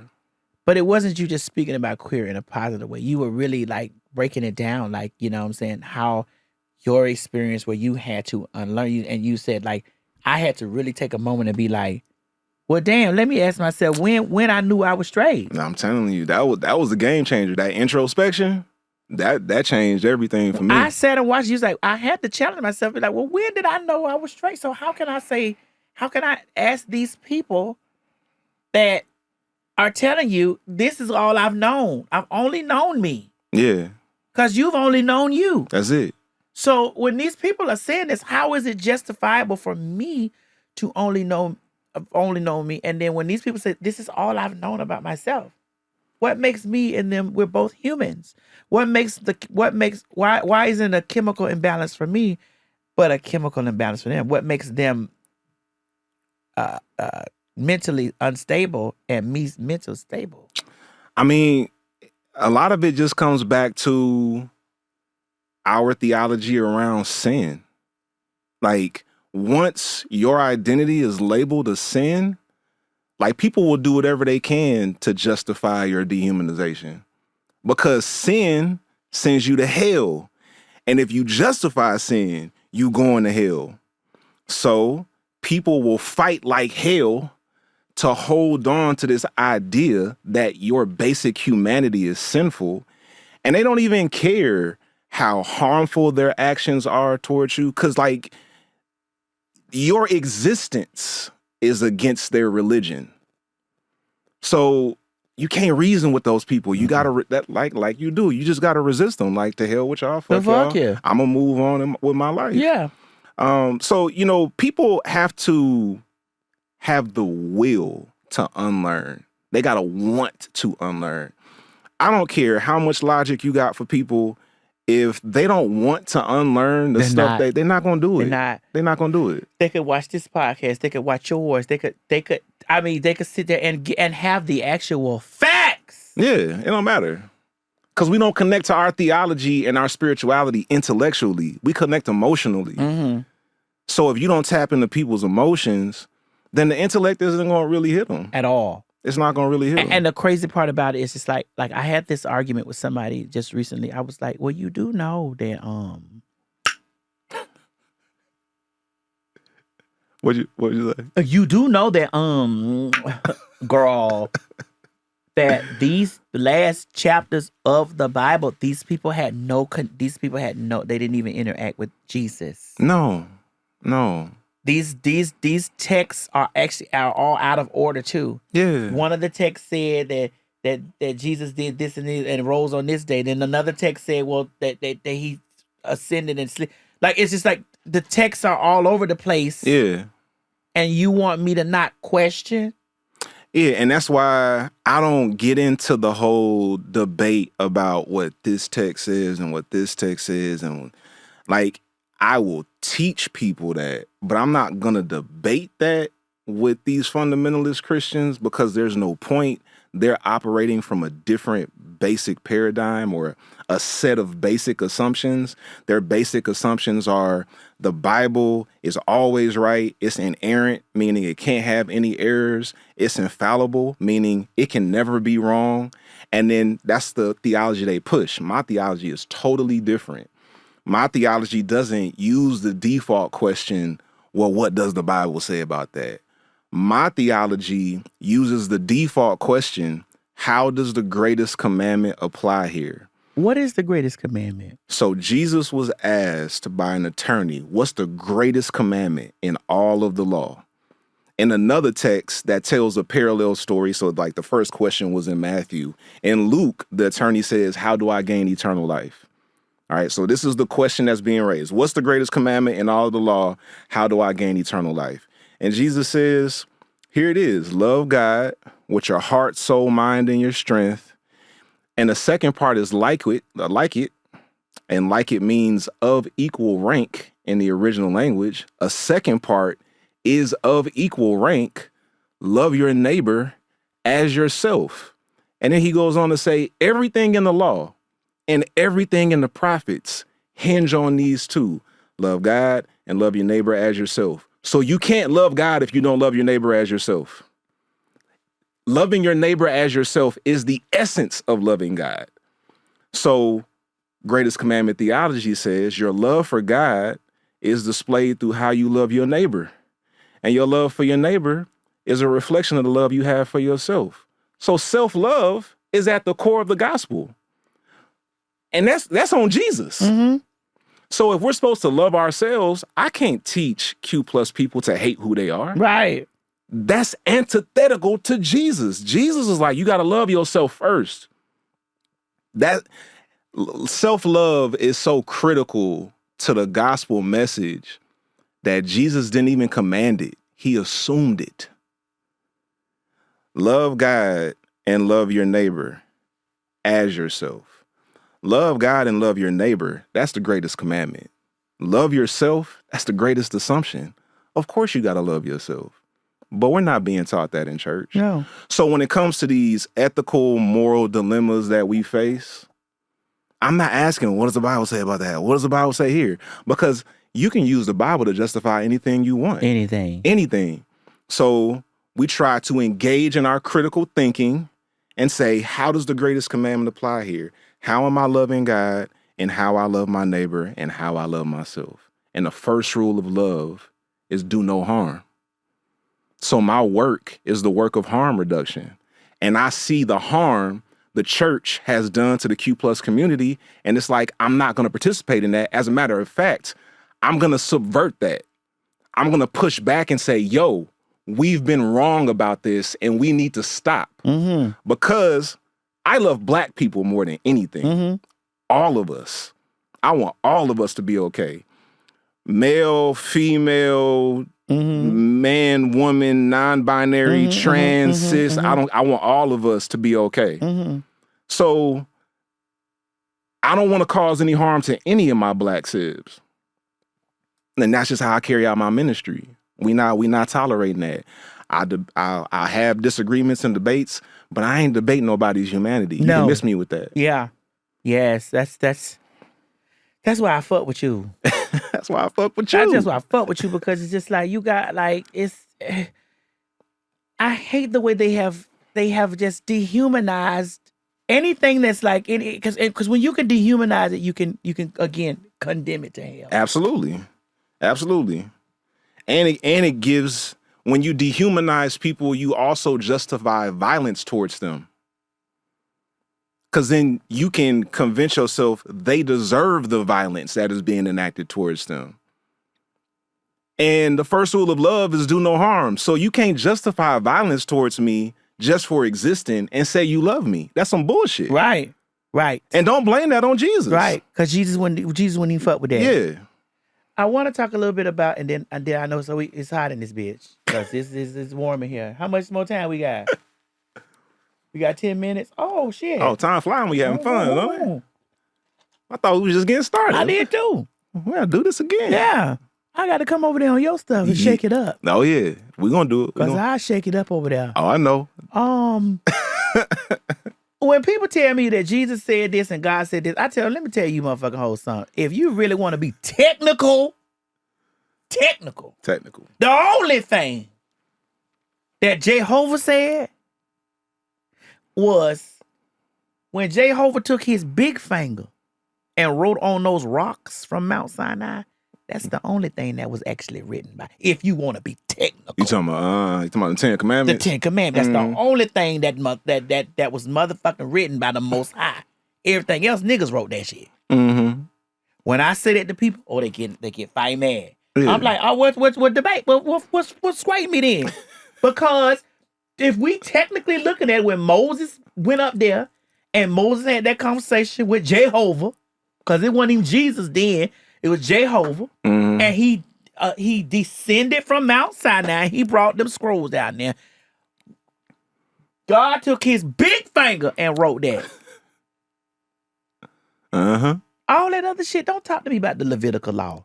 But it wasn't you just speaking about queer in a positive way. You were really like breaking it down, like, what I'm saying, how your experience where you had to unlearn you, and you said like, I had to really take a moment and be like, well, damn, let me ask myself when I knew I was straight. No, I'm telling you, that was a game changer. That introspection, that changed everything for me. I sat and watched. You was like, I had to challenge myself. Be like, well, when did I know I was straight? So how can I ask these people that are telling you this is all I've known? I've only known me. Yeah. Because you've only known you. That's it. So when these people are saying this, how is it justifiable for me to only know have only known me. And then when these people say, this is all I've known about myself. What makes me and them, we're both humans. Why isn't a chemical imbalance for me, but a chemical imbalance for them? What makes them mentally unstable and me mentally stable? I mean, a lot of it just comes back to our theology around sin. Like, once your identity is labeled a sin, like, people will do whatever they can to justify your dehumanization, because sin sends you to hell. And if you justify sin, you going to hell. So people will fight like hell to hold on to this idea that your basic humanity is sinful. And they don't even care how harmful their actions are towards you, because, like, your existence is against their religion. So you can't reason with those people. You gotta like you do. You just gotta resist them. Like, to hell with y'all. Fuck y'all. Yeah. I'm gonna move on with my life. Yeah. So, you know, people have to have the will to unlearn. They gotta want to unlearn. I don't care how much logic you got for people. If they don't want to unlearn the stuff, they're not gonna do it. They're not gonna do it. They could watch this podcast. They could watch yours. They could sit there and have the actual facts. Yeah, it don't matter. Because we don't connect to our theology and our spirituality intellectually. We connect emotionally. Mm-hmm. So if you don't tap into people's emotions, then the intellect isn't going to really hit them. At all. It's not going to really hit them. And the crazy part about it is just like I had this argument with somebody just recently. I was like, well, you do know that What'd you say? You do know that girl, that these last chapters of the Bible, these people had no, they didn't even interact with Jesus. No. These texts are all out of order too. Yeah. One of the texts said that Jesus did this and rose on this day. Then another text said, well, that he ascended and sleep. Like, it's just like the texts are all over the place. Yeah. And you want me to not question? Yeah, and that's why I don't get into the whole debate about what this text is and what this text is. And, like, I will teach people that, but I'm not going to debate that with these fundamentalist Christians, because there's no point. They're operating from a different basic paradigm or a set of basic assumptions. Their basic assumptions are the Bible is always right. It's inerrant, meaning it can't have any errors. It's infallible, meaning it can never be wrong. And then that's the theology they push. My theology is totally different. My theology doesn't use the default question, well, what does the Bible say about that? My theology uses the default question, how does the greatest commandment apply here? What is the greatest commandment? So Jesus was asked by an attorney, what's the greatest commandment in all of the law? In another text that tells a parallel story, so like the first question was in Matthew. In Luke, the attorney says, how do I gain eternal life? All right, so this is the question that's being raised. What's the greatest commandment in all of the law? How do I gain eternal life? And Jesus says, here it is, love God with your heart, soul, mind, and your strength. And the second part is like it. And like it means of equal rank in the original language. A second part is of equal rank, love your neighbor as yourself. And then he goes on to say, everything in the law and everything in the prophets hinge on these two, love God and love your neighbor as yourself. So you can't love God if you don't love your neighbor as yourself. Loving your neighbor as yourself is the essence of loving God. So greatest commandment theology says your love for God is displayed through how you love your neighbor. And your love for your neighbor is a reflection of the love you have for yourself. So self-love is at the core of the gospel. And that's on Jesus. Mm-hmm. So if we're supposed to love ourselves, I can't teach Q plus people to hate who they are. Right. That's antithetical to Jesus. Jesus is like, you got to love yourself first. That self-love is so critical to the gospel message that Jesus didn't even command it. He assumed it. Love God and love your neighbor as yourself. Love God and love your neighbor. That's the greatest commandment. Love yourself. That's the greatest assumption. Of course you got to love yourself. But we're not being taught that in church. No. So when it comes to these ethical, moral dilemmas that we face, I'm not asking, what does the Bible say about that? What does the Bible say here? Because you can use the Bible to justify anything you want. Anything. So we try to engage in our critical thinking and say, how does the greatest commandment apply here? How am I loving God and how I love my neighbor and how I love myself? And the first rule of love is do no harm. So my work is the work of harm reduction. And I see the harm the church has done to the Q plus community. And it's like, I'm not going to participate in that. As a matter of fact, I'm going to subvert that. I'm going to push back and say, yo, we've been wrong about this and we need to stop. Because I love Black people more than anything. All of us. I want all of us to be okay. Male, female, man, woman, non-binary, trans, cis. I want all of us to be okay. So I don't want to cause any harm to any of my Black sibs. And that's just how I carry out my ministry. We not tolerating that. I have disagreements and debates, but I ain't debating nobody's humanity. You can miss me with that. Yeah. Yes, that's why I fuck with you. That's why I fuck with you. That's why I fuck with you, because it's just like you got like I hate the way they have just dehumanized anything that's like because when you can dehumanize it, you can again condemn it to hell. Absolutely. And it gives, when you dehumanize people, you also justify violence towards them. Because then you can convince yourself they deserve the violence that is being enacted towards them. And the first rule of love is do no harm. So you can't justify violence towards me just for existing and say you love me. That's some bullshit. Right. And don't blame that on Jesus. Right. Because Jesus wouldn't even fuck with that. Yeah. I want to talk a little bit about, and then I know it's hot in this bitch because it's warm in here. How much more time we got? We got 10 minutes. Oh shit! Oh, time flying. We having fun, huh? I thought we was just getting started. I did too. We gotta do this again. Yeah, I got to come over there on your stuff and shake it up. Oh yeah, we gonna do it. Cause I shake it up over there. Oh, I know. When people tell me that Jesus said this and God said this, I tell them, let me tell you, motherfucking whole son. If you really want to be technical, the only thing that Jehovah said was when Jehovah took his big finger and wrote on those rocks from Mount Sinai. That's the only thing that was actually written by. If you want to be technical, you talking about the Ten Commandments? The Ten Commandments. That's the only thing that was motherfucking written by the Most High. Everything else, niggas wrote that shit. When I say that to people, they get fight mad. Yeah. I'm like, what debate? What's swaying me then? Because if we technically looking at when Moses went up there and Moses had that conversation with Jehovah, because it wasn't even Jesus then. It was Jehovah, and he descended from Mount Sinai. He brought them scrolls down there. God took his big finger and wrote that. All that other shit. Don't talk to me about the Levitical law.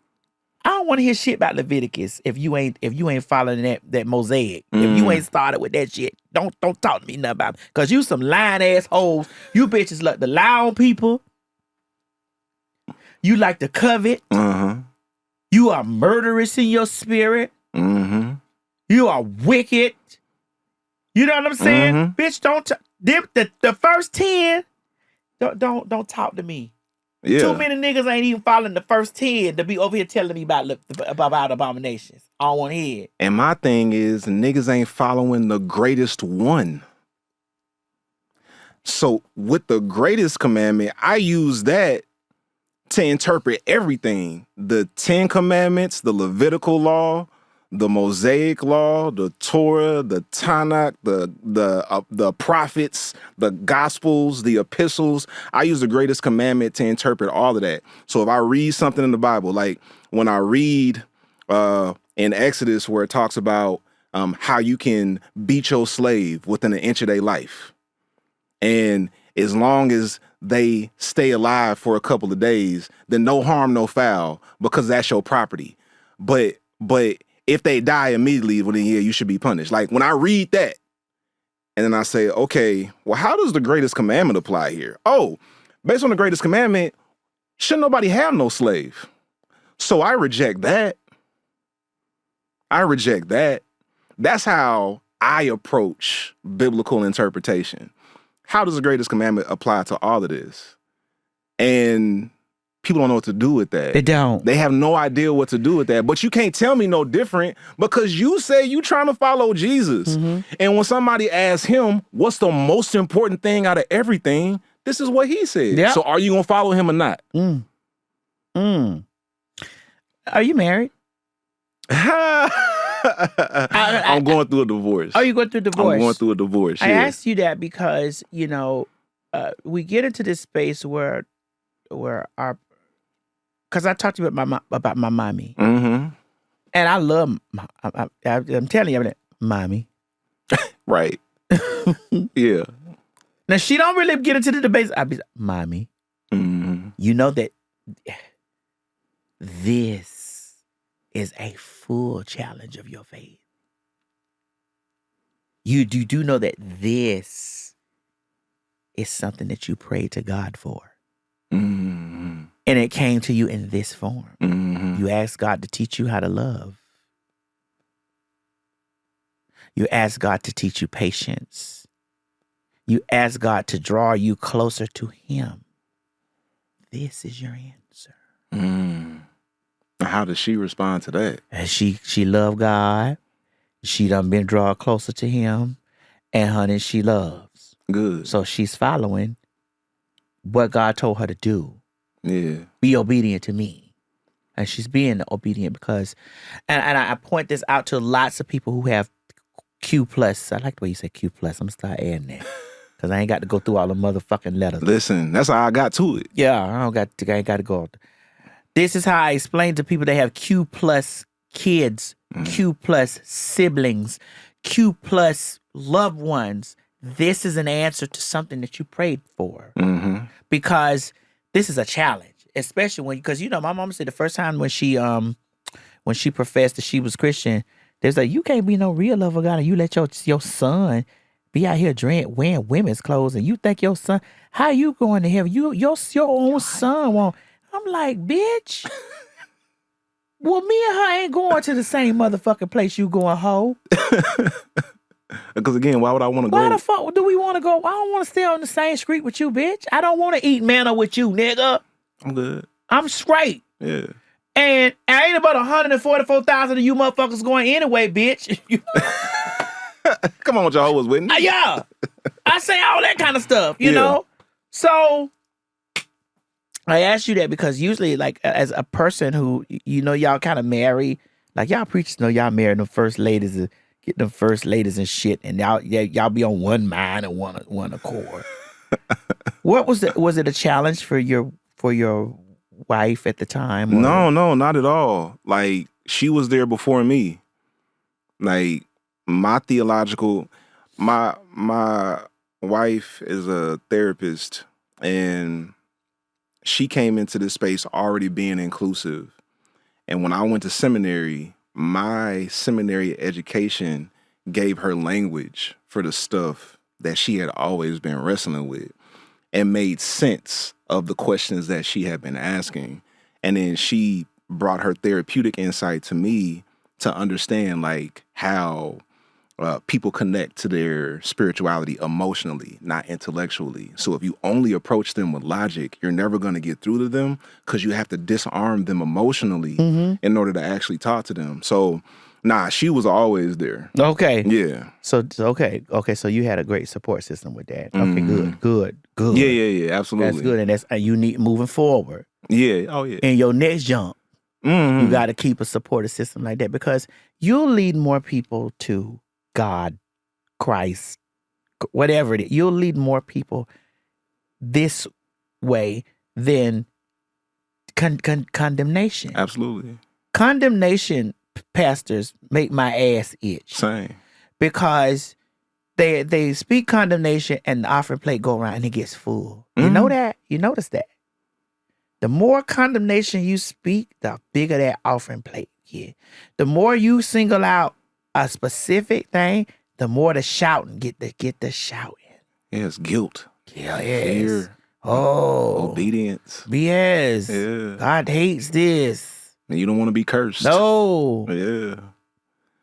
I don't want to hear shit about Leviticus if you ain't following that Mosaic. If you ain't started with that shit, don't talk to me nothing about it. Cause you some lying ass hoes. You bitches like to lie on people. You like to covet. You are murderous in your spirit. You are wicked. You know what I'm saying? Bitch, don't the first 10, don't talk to me. Yeah. Too many niggas ain't even following the first 10 to be over here telling me about abominations. I don't want to hear it. And my thing is, niggas ain't following the greatest one. So with the greatest commandment, I use that to interpret everything. The 10 Commandments, the Levitical law, the Mosaic law, the Torah, the Tanakh, the prophets, the Gospels, the epistles. I use the greatest commandment to interpret all of that. So if I read something in the Bible, like when I read in Exodus where it talks about how you can beat your slave within an inch of their life. And as long as they stay alive for a couple of days, then no harm, no foul, because that's your property. But if they die immediately, well, then yeah, you should be punished. Like when I read that, and then I say, okay, well, how does the greatest commandment apply here? Oh, based on the greatest commandment, shouldn't nobody have no slave? So I reject that. That's how I approach biblical interpretation. How does the greatest commandment apply to all of this? And people don't know what to do with that. They don't. They have no idea what to do with that. But you can't tell me no different because you say you trying to follow Jesus. And when somebody asks him, what's the most important thing out of everything? This is what he said. Yep. So are you going to follow him or not? Are you married? I'm going through a divorce. Are you going through a divorce? I'm going through a divorce. I asked you that because, we get into this space where our, because I talked to you about my mommy. And I love, I'm telling you, mommy. Right. Yeah. Now, she don't really get into the debates. I be like, mommy, you know that this is a full challenge of your faith. You do know that this is something that you prayed to God for. And it came to you in this form. You asked God to teach you how to love. You asked God to teach you patience. You asked God to draw you closer to him. This is your answer. How does she respond to that? And she loved God. She done been drawn closer to him. And honey, she loves. Good. So she's following what God told her to do. Yeah. Be obedient to me. And she's being obedient because, and I point this out to lots of people who have Q+. I like the way you say Q+. I'm going to start adding that. Because I ain't got to go through all the motherfucking letters. Listen, that's how I got to it. Yeah, I ain't got to go. This is how I explain to people that have Q+ kids, Q+ siblings, Q+ loved ones. This is an answer to something that you prayed for. Because this is a challenge, especially because my mama said the first time when she professed that she was Christian, there's like, you can't be no real love of God and you let your son be out here wearing women's clothes and you think your son, how you going to heaven? Your own son won't. I'm like, bitch. Well, me and her ain't going to the same motherfucking place you going, hoe. Because again, why would I want to go? Why the fuck do we want to go? I don't want to stay on the same street with you, bitch. I don't want to eat manna with you, nigga. I'm good. I'm straight. Yeah. And I ain't about 144,000 of you motherfuckers going anyway, bitch. Come on, Jehovah's Witness. Yeah. I say all that kind of stuff, you know? So I asked you that because usually, like, as a person who, y'all kind of marry, like, y'all preachers know y'all marry the first ladies, get the first ladies and shit, and y'all be on one mind and one accord. What was it a challenge for your wife at the time? Or? No, not at all. Like, she was there before me. Like, my wife is a therapist, and she came into this space already being inclusive. And when I went to seminary, my seminary education gave her language for the stuff that she had always been wrestling with and made sense of the questions that she had been asking. And then she brought her therapeutic insight to me to understand, like, how people connect to their spirituality emotionally, not intellectually. So if you only approach them with logic, you're never going to get through to them because you have to disarm them emotionally in order to actually talk to them. So, she was always there. Okay. Yeah. So okay. So you had a great support system with that. Okay, good. Yeah, absolutely. That's good, and that's you need moving forward. Yeah. Oh, yeah. In your next jump, you got to keep a supportive system like that because you'll lead more people to God, Christ, whatever it is. You'll lead more people this way than condemnation. Absolutely. Condemnation pastors make my ass itch. Same. Because they speak condemnation and the offering plate go around and it gets full. You know that? You notice that? The more condemnation you speak, the bigger that offering plate get. The more you single out a specific thing, the more the shouting get the shouting. Yes, guilt. Yeah, fear. Obedience. Yes. Yeah. God hates this. And you don't want to be cursed. No. Yeah.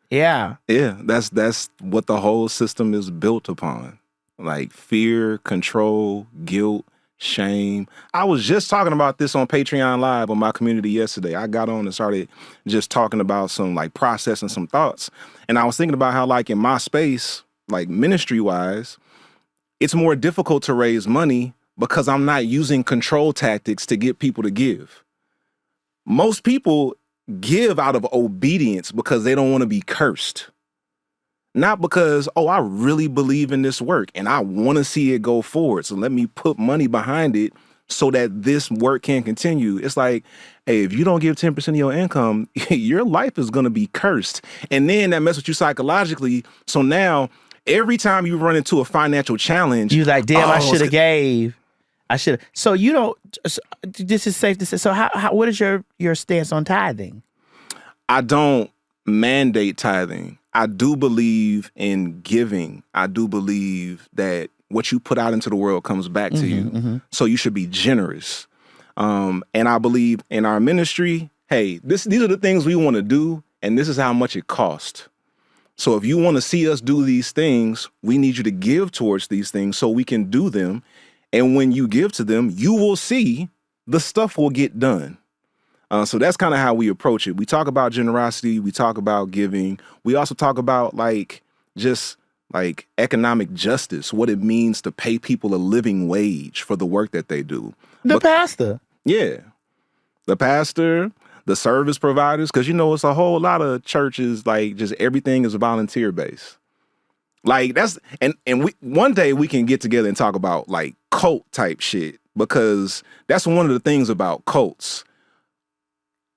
Yeah. Yeah. That's what the whole system is built upon. Like fear, control, guilt, shame. I was just talking about this on Patreon Live on my community yesterday. I got on and started just talking about some like processing some thoughts. And I was thinking about how like in my space, like ministry wise, it's more difficult to raise money because I'm not using control tactics to get people to give. Most people give out of obedience because they don't want to be cursed. Not because, I really believe in this work and I want to see it go forward. So let me put money behind it so that this work can continue. It's like, hey, if you don't give 10% of your income, your life is going to be cursed. And then that messes with you psychologically. So now every time you run into a financial challenge, you're like, damn, I should have gave. I should have. So you don't, this is safe to say. So how what is your stance on tithing? I don't mandate tithing. I do believe in giving. I do believe that what you put out into the world comes back to you. Mm-hmm. So you should be generous. And I believe in our ministry, hey, these are the things we want to do, and this is how much it costs. So if you want to see us do these things, we need you to give towards these things so we can do them. And when you give to them, you will see the stuff will get done. So that's kind of how we approach it. We talk about generosity. We talk about giving. We also talk about just economic justice, what it means to pay people a living wage for the work that they do. The pastor. Yeah. The pastor, the service providers, because, it's a whole lot of churches, just everything is volunteer based. One day we can get together and talk about cult type shit, because that's one of the things about cults.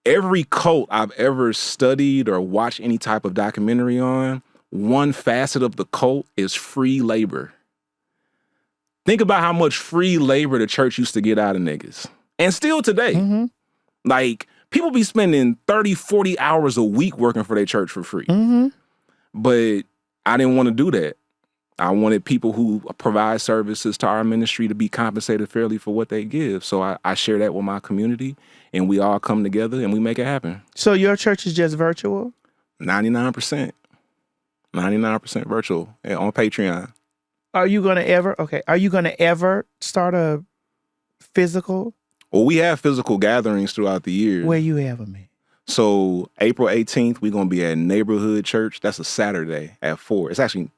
Every cult I've ever studied or watched any type of documentary on, one facet of the cult is free labor. Think about how much free labor the church used to get out of niggas. And still today. Mm-hmm. People be spending 30, 40 hours a week working for their church for free. Mm-hmm. But I didn't want to do that. I wanted people who provide services to our ministry to be compensated fairly for what they give. So I share that with my community, and we all come together and we make it happen. So your church is just virtual? 99%. 99% virtual on Patreon. Are you going to ever start a physical? Well, we have physical gatherings throughout the year. Where you have them at? So April 18th, we're going to be at Neighborhood Church. That's a Saturday at 4. It's actually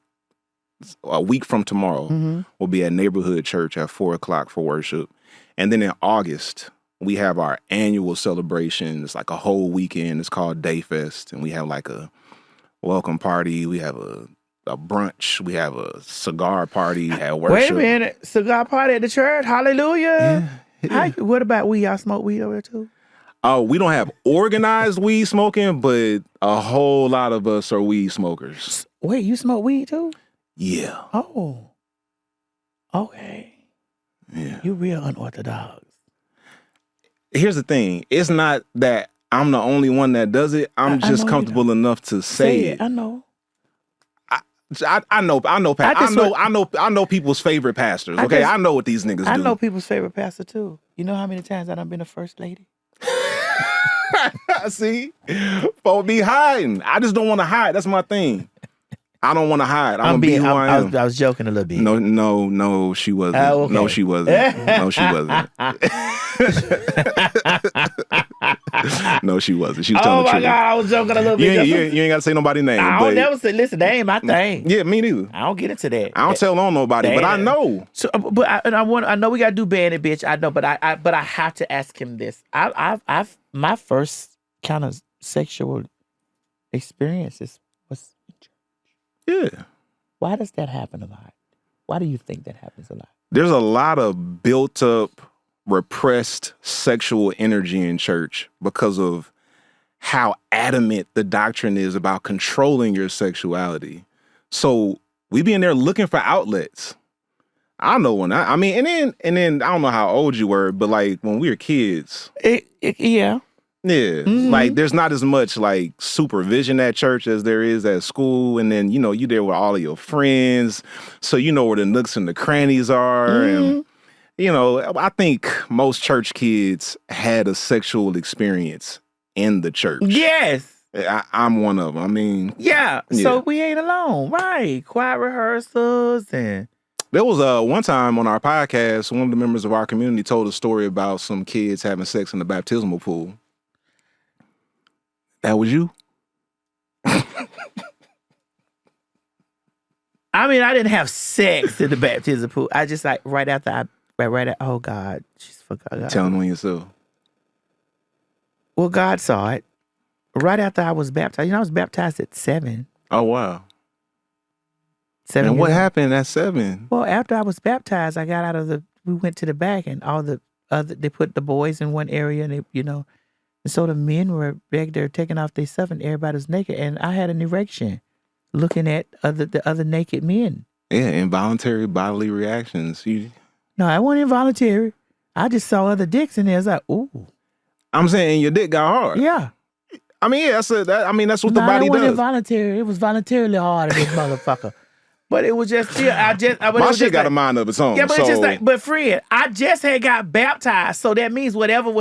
a week from tomorrow. Mm-hmm. We'll be at Neighborhood Church at 4 o'clock for worship. And then in August, we have our annual celebration. It's like a whole weekend. It's called Day Fest. And we have a welcome party. We have a brunch. We have a cigar party at worship. Wait a minute. Cigar party at the church? Hallelujah. Yeah. What about weed? Y'all smoke weed over there too? Oh, we don't have organized weed smoking, but a whole lot of us are weed smokers. Wait, you smoke weed too? Yeah. Oh. Okay. Yeah. You real unorthodox. Here's the thing. It's not that I'm the only one that does it. I'm just comfortable enough to say it. I know. I know people's favorite pastors. Okay, I know what these niggas do. I know people's favorite pastor too. You know how many times I've been a first lady? See, folks be hiding. I just don't want to hide. That's my thing. I don't want to hide. I'm gonna be who I am. I was joking a little bit. No, she wasn't. Okay. No, she wasn't. No, she wasn't. No, she wasn't. She was telling the truth. Oh my God, I was joking a little bit. You ain't got to say nobody's name. I don't never say. Listen, that ain't my thing. Yeah, me neither. I don't get into that. I don't tell on nobody, but I know. So, but I know we gotta do Bandit, bitch. I know, but I have to ask him this. I've my first kind of sexual experiences was in church. Yeah. Why does that happen a lot? Why do you think that happens a lot? There's a lot of built up, repressed sexual energy in church because of how adamant the doctrine is about controlling your sexuality. So we be in there looking for outlets. I know when I mean, and then I don't know how old you were, but like when we were kids. Yeah. Yeah, like there's not as much like supervision at church as there is at school, and then you there with all of your friends, so you know where the nooks and the crannies are, and I think most church kids had a sexual experience in the church. Yes, I'm one of them. I mean, yeah. So we ain't alone, right? Choir rehearsals and. There was one time on our podcast, one of the members of our community told a story about some kids having sex in the baptismal pool. That was you? I mean, I didn't have sex in the baptism pool. I just like right after oh God, she's forgot. Telling on yourself. Well, God saw it. Right after I was baptized. I was baptized at 7. Oh wow. 7. And what happened at 7? Well, after I was baptized, I got we went to the back, and all the other, they put the boys in one area, and and so the men were back there taking off their stuff, and everybody was naked, and I had an erection looking at the other naked men. Yeah, involuntary bodily reactions. No, I wasn't involuntary. I just saw other dicks, and I was like, ooh. I'm saying your dick got hard. Yeah. I mean, yeah, that's what the body it wasn't does. Involuntary. It was voluntarily hard in this motherfucker. But it was just still, my shit got a mind of its own. Yeah, but it's just like, but friend, I just had got baptized, so that means whatever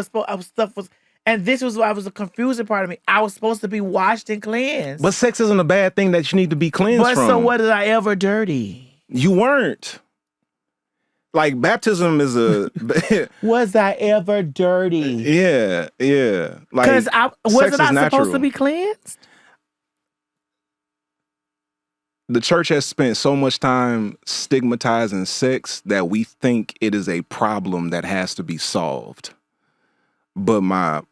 stuff was, and this was the confusing part of me. I was supposed to be washed and cleansed. But sex isn't a bad thing that you need to be cleansed from. But so what, did I ever dirty? You weren't. Like baptism is a. Was I ever dirty? Yeah. Like, because wasn't I supposed to be cleansed? The church has spent so much time stigmatizing sex that we think it is a problem that has to be solved. But my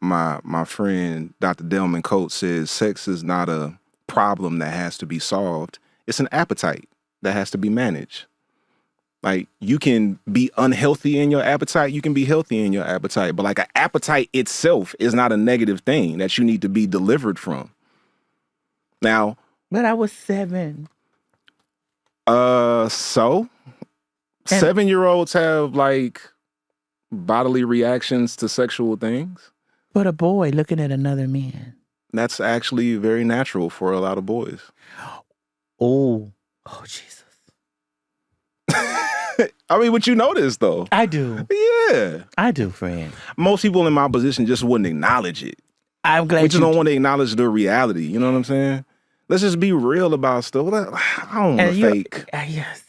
friend Dr. Delman Coates says sex is not a problem that has to be solved. It's an appetite that has to be managed. Like, you can be unhealthy in your appetite, you can be healthy in your appetite, but like an appetite itself is not a negative thing that you need to be delivered from. Now, but I was 7. So 7-year-olds have like bodily reactions to sexual things. But a boy looking at another man. That's actually very natural for a lot of boys. Oh, Jesus. I mean, what you notice though? I do. Yeah. I do, friend. Most people in my position just wouldn't acknowledge it. I'm glad we just don't want to acknowledge the reality. You know what I'm saying? Let's just be real about stuff. I don't want to fake. Yes,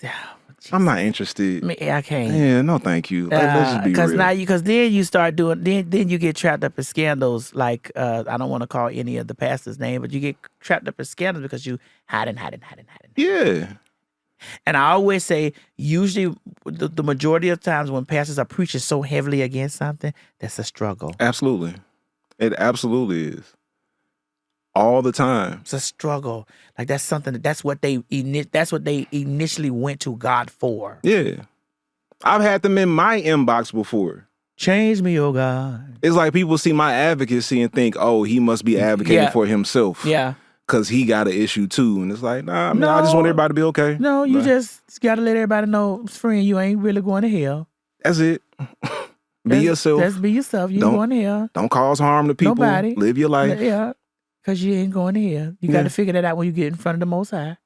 I'm not interested. I can't. Yeah, no, thank you. Let's just be real. Because then you start doing. Then you get trapped up in scandals. Like I don't want to call any of the pastors' name, but you get trapped up in scandals because you hiding. Yeah. And I always say, usually the majority of times when pastors are preaching so heavily against something, that's a struggle. Absolutely, it absolutely is. All the time. It's a struggle. Like that's something. That's what they initially went to God for. Yeah, I've had them in my inbox before. Change me, oh God. It's like people see my advocacy and think, oh, he must be advocating for himself. Yeah. Because he got an issue too. And it's like, nah, I mean, I just want everybody to be okay. No, you just got to let everybody know, friend, you ain't really going to hell. That's it. Be yourself. Just be yourself. You ain't going to hell. Don't cause harm to people. Nobody. Live your life. Yeah. Because you ain't going to hell. You got to figure that out when you get in front of the Most High.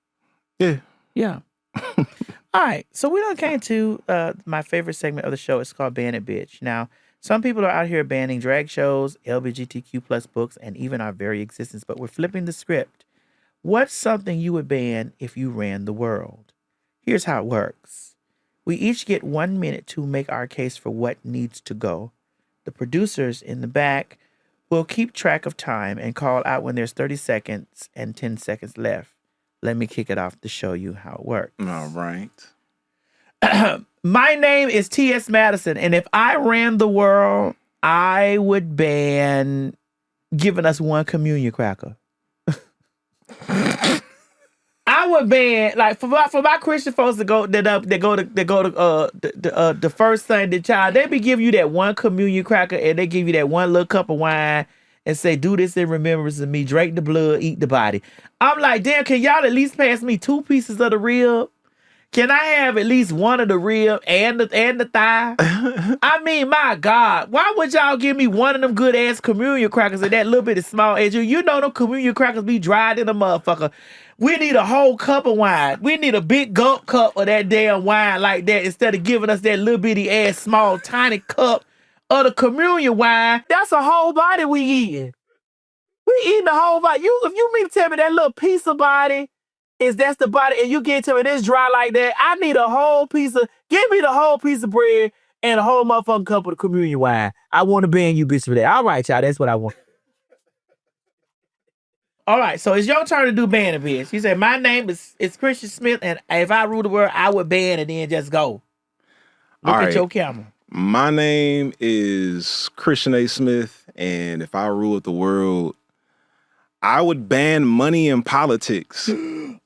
Yeah. Yeah. All right. So we done came to my favorite segment of the show. It's called Ban It Bitch. Now, some people are out here banning drag shows, LGBTQ plus books, and even our very existence. But we're flipping the script. What's something you would ban if you ran the world? Here's how it works. We each get 1 minute to make our case for what needs to go. The producers in the back will keep track of time and call out when there's 30 seconds and 10 seconds left. Let me kick it off to show you how it works. All right. My name is TS Madison, and if I ran the world, I would ban giving us one communion cracker. I would ban, like, for my Christian folks to go to the first Sunday child, they be giving you that one communion cracker and they give you that one little cup of wine and say, do this in remembrance of me. Drink the blood, eat the body. I'm like, damn, can y'all at least pass me 2 pieces of the rib? Can I have at least one of the rib and the thigh? I mean, my God, why would y'all give me one of them good ass communion crackers and that little bit of small edge? You know them communion crackers be dried in a motherfucker. We need a whole cup of wine. We need a big gulp cup of that damn wine like that instead of giving us that little bitty ass small tiny cup of the communion wine. That's a whole body we eating. We eating the whole body. If you mean to tell me that little piece of body that's the body, and you get to it, it's dry like that. I need a whole piece of, give me the whole piece of bread and a whole motherfucking cup of the communion wine. I want to ban you bitch for that. All right, y'all, that's what I want. All right, so it's your turn to do ban a bitch. You said, my name is Kristian Smith, and if I rule the world, I would ban and then just go. Look at your camera. My name is Kristian A. Smith, and if I ruled the world, I would ban money in politics.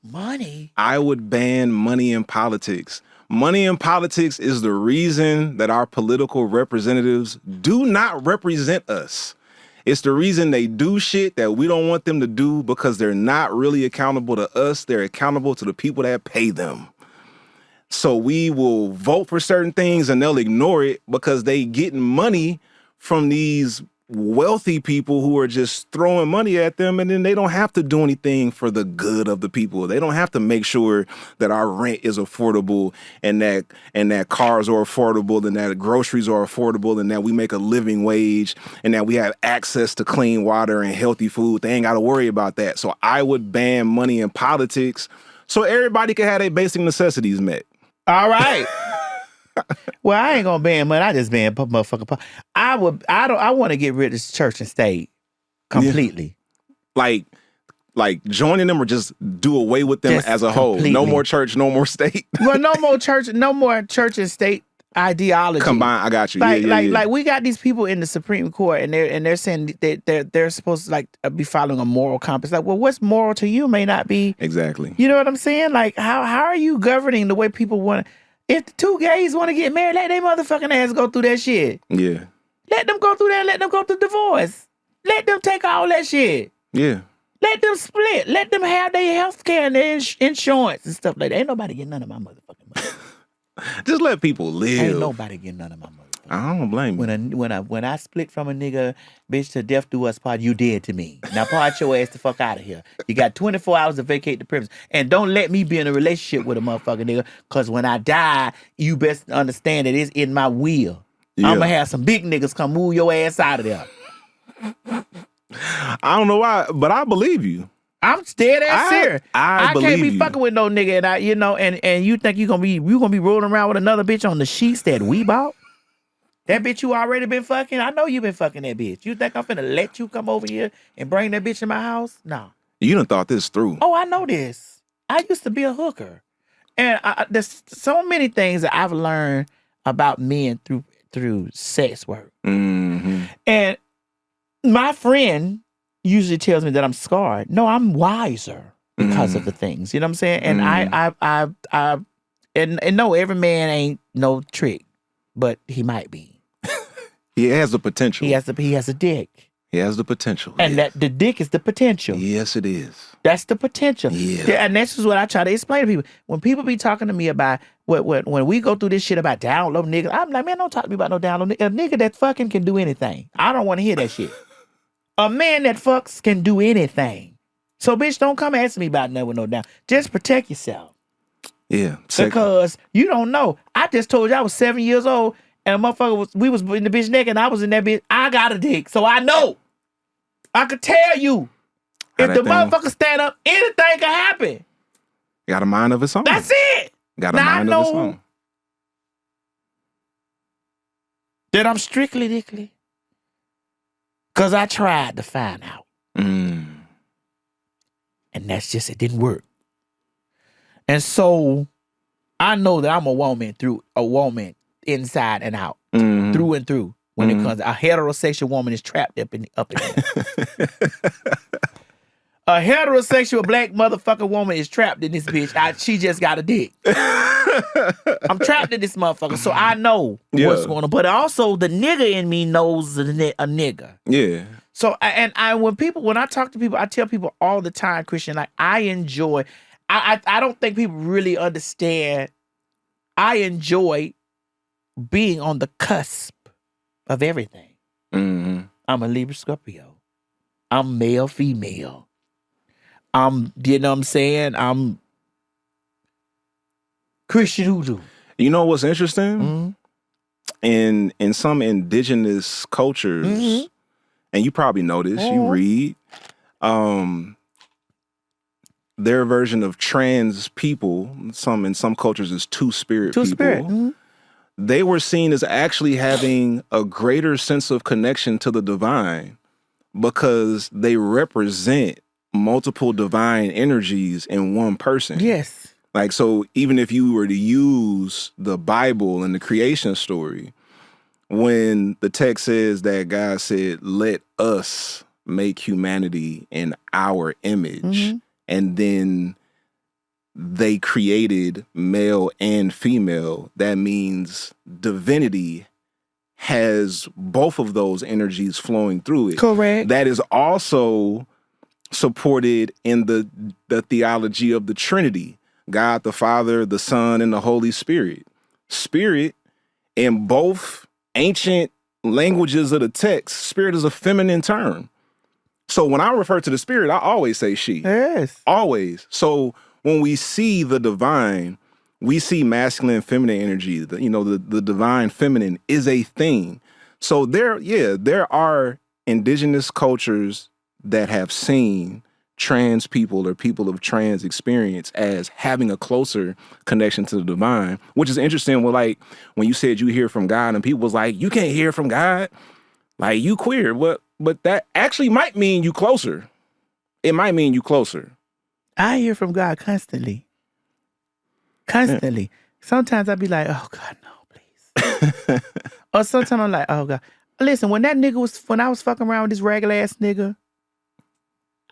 Money? I would ban money in politics. Money in politics is the reason that our political representatives do not represent us. It's the reason they do shit that we don't want them to do because they're not really accountable to us. They're accountable to the people that pay them. So we will vote for certain things and they'll ignore it because they getting money from these wealthy people who are just throwing money at them, and then they don't have to do anything for the good of the people. They don't have to make sure that our rent is affordable and that cars are affordable and that groceries are affordable and that we make a living wage and that we have access to clean water and healthy food. They ain't got to worry about that. So I would ban money in politics so everybody can have their basic necessities met. All right. Well, I ain't gonna ban money. I just ban motherfucker. I want to get rid of this church and state completely. Yeah. Like joining them or just do away with them just as a whole. No more church, no more state. Well, no more church and state ideology. Combine. I got you. Like we got these people in the Supreme Court and they're saying they're supposed to be following a moral compass. Like, well, what's moral to you may not be exactly. You know what I'm saying? Like, how are you governing the way people want to? If the 2 gays want to get married, let their motherfucking ass go through that shit. Yeah. Let them go through that. Let them go through divorce. Let them take all that shit. Yeah. Let them split. Let them have their health care and their insurance and stuff like that. Ain't nobody getting none of my motherfucking money. Just let people live. Ain't nobody getting none of my motherfucking money. I don't blame you. When I split from a nigga, bitch, to death do us part, you dead to me. Now part your ass the fuck out of here. You got 24 hours to vacate the premise. And don't let me be in a relationship with a motherfucking nigga, because when I die, you best understand that it's in my will. Yeah. I'm going to have some big niggas come move your ass out of there. I don't know why, but I believe you. I'm dead ass serious. I can't be fucking with no nigga, and you think you gonna be rolling around with another bitch on the sheets that we bought? That bitch you already been fucking? I know you been fucking that bitch. You think I'm finna let you come over here and bring that bitch in my house? No. You done thought this through. Oh, I know this. I used to be a hooker. And there's so many things that I've learned about men through sex work. Mm-hmm. And my friend usually tells me that I'm scarred. No, I'm wiser because of the things. You know what I'm saying? And I no, every man ain't no trick, but he might be. He has the potential. He has a dick. He has the potential. And that the dick is the potential. Yes, it is. That's the potential. Yeah. And this is what I try to explain to people. When people be talking to me about when we go through this shit about down low niggas, I'm like, man, don't talk to me about no down low nigga. A nigga that fucking can do anything. I don't want to hear that shit. A man that fucks can do anything. So, bitch, don't come asking me about never no down. Just protect yourself. Yeah. Because you don't know. I just told you I was 7 years old and a motherfucker we was in the bitch neck and I was in that bitch. I got a dick. So I know. I could tell you. If the motherfucker stand up, anything can happen. Got a mind of its own. That's it. Got a mind of its own. That I'm strictly dickly. Because I tried to find out. And that's just, it didn't work. And so I know that I'm a woman inside and out, through and through. When it comes, a heterosexual woman is trapped up in there. A heterosexual black motherfucker woman is trapped in this bitch. She just got a dick. I'm trapped in this motherfucker, so I know what's going on. But also, the nigga in me knows a nigga. Yeah. So, when I talk to people, I tell people all the time, Kristian, like I enjoy, I don't think people really understand. I enjoy being on the cusp of everything. Mm-hmm. I'm a Libra Scorpio. I'm male, female. You know what I'm saying? I'm Kristian Hoodoo. You know what's interesting? Mm-hmm. In some indigenous cultures, Mm-hmm. and you probably know this, you read, their version of trans people, in some cultures is two-spirit people. Mm-hmm. They were seen as actually having a greater sense of connection to the divine because they represent multiple divine energies in one person. Yes. Like, so even if you were to use the Bible and the creation story, when the text says that God said, let us make humanity in our image, and then they created male and female, that means divinity has both of those energies flowing through it. Correct. That is also supported in the theology of the Trinity. God the Father, the Son, and the Holy Spirit. Spirit, in both ancient languages of the text, spirit is a feminine term. So when I refer to the spirit, I always say she. Yes. Always. So when we see the divine, we see masculine and feminine energy. The divine feminine is a thing. So there are indigenous cultures that have seen trans people or people of trans experience as having a closer connection to the divine, which is interesting. Well, like when you said you hear from God and people was like, you can't hear from God, like you queer. But that actually might mean you closer. It might mean you closer. I hear from God constantly. Constantly. Yeah. Sometimes I be like, oh God, no, please. Or sometimes I'm like, oh God. Listen, when I was fucking around with this regular ass nigga,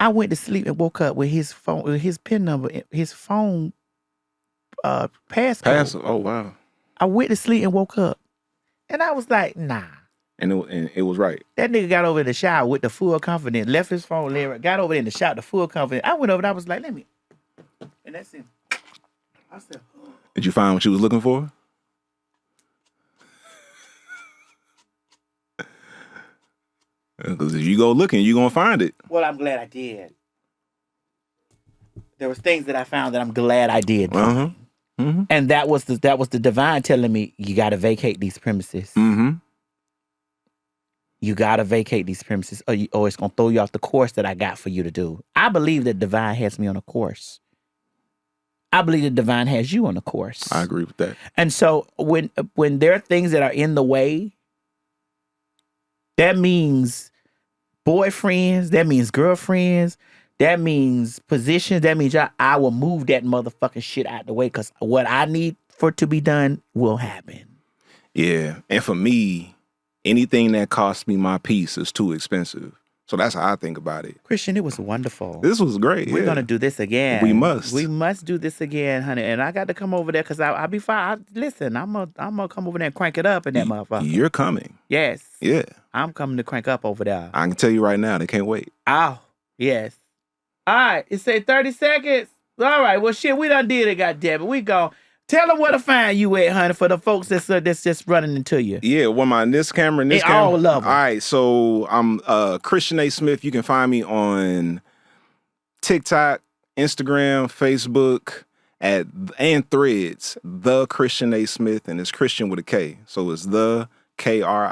I went to sleep and woke up with his phone, with his PIN number, his phone passcode. Oh, wow. I went to sleep and woke up. And I was like, nah. And it was right. That nigga got over in the shower with the full confidence, left his phone there, got over in the shower, the full confidence. I went over and I was like, let me. And that's it. I said, oh. Did you find what you was looking for? Because if you go looking, you're going to find it. Well, I'm glad I did. There was things that I found that I'm glad I did. Uh-huh. Mm-hmm. And that was the divine telling me, you got to vacate these premises. Mm-hmm. You got to vacate these premises or it's going to throw you off the course that I got for you to do. I believe that divine has me on a course. I believe that divine has you on a course. I agree with that. And so when there are things that are in the way, that means boyfriends, that means girlfriends, that means positions, that means I will move that motherfucking shit out the way because what I need for it to be done will happen. Yeah. And for me, anything that costs me my peace is too expensive. So that's how I think about it. Kristian, it was wonderful. This was great. We're going to do this again. We must. We must do this again, honey. And I got to come over there because I'll be fine. Listen, I'm gonna come over there and crank it up in that motherfucker. You're coming. Yes. Yeah. I'm coming to crank up over there. I can tell you right now, they can't wait. Oh, yes. All right. It say 30 seconds. All right. Well, shit, we done did it, goddammit. We go. Tell them where to find you at, honey, for the folks that's just running into you. Yeah, this camera and this camera. All of them. All right, so I'm Kristian A. Smith. You can find me on TikTok, Instagram, Facebook, and Threads. The Kristian A. Smith, and it's Kristian with a K. So it's the Kristian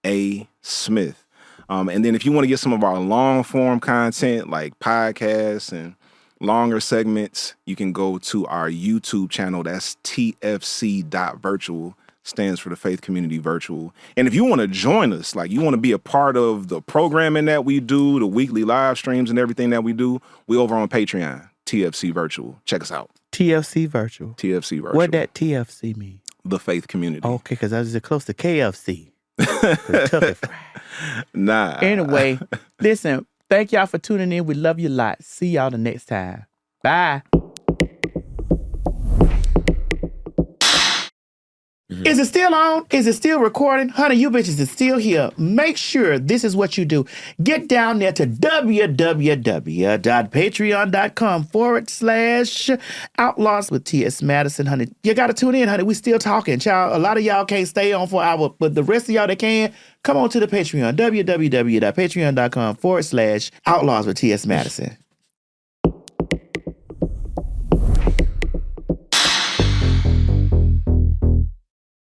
A. Smith. And then if you want to get some of our long form content like podcasts and longer segments, you can go to our YouTube channel. That's tfc.virtual, stands for the Faith Community Virtual. And if you want to join us, like you want to be a part of the programming that we do, the weekly live streams and everything that we do, we over on Patreon, TFC Virtual. Check us out. TFC Virtual. TFC Virtual. What that TFC mean? The Faith Community. Okay, because I was just close to KFC. Kentucky Fried. Nah. Anyway, listen. Thank y'all for tuning in. We love you a lot. See y'all the next time. Bye. Is it still on? Is it still recording? Honey, you bitches is still here. Make sure this is what you do. Get down there to www.patreon.com/Outlaws with TS Madison, honey. You got to tune in, honey. We still talking, child. A lot of y'all can't stay on for an hour, but the rest of y'all that can, come on to the Patreon. www.patreon.com/Outlaws with TS Madison.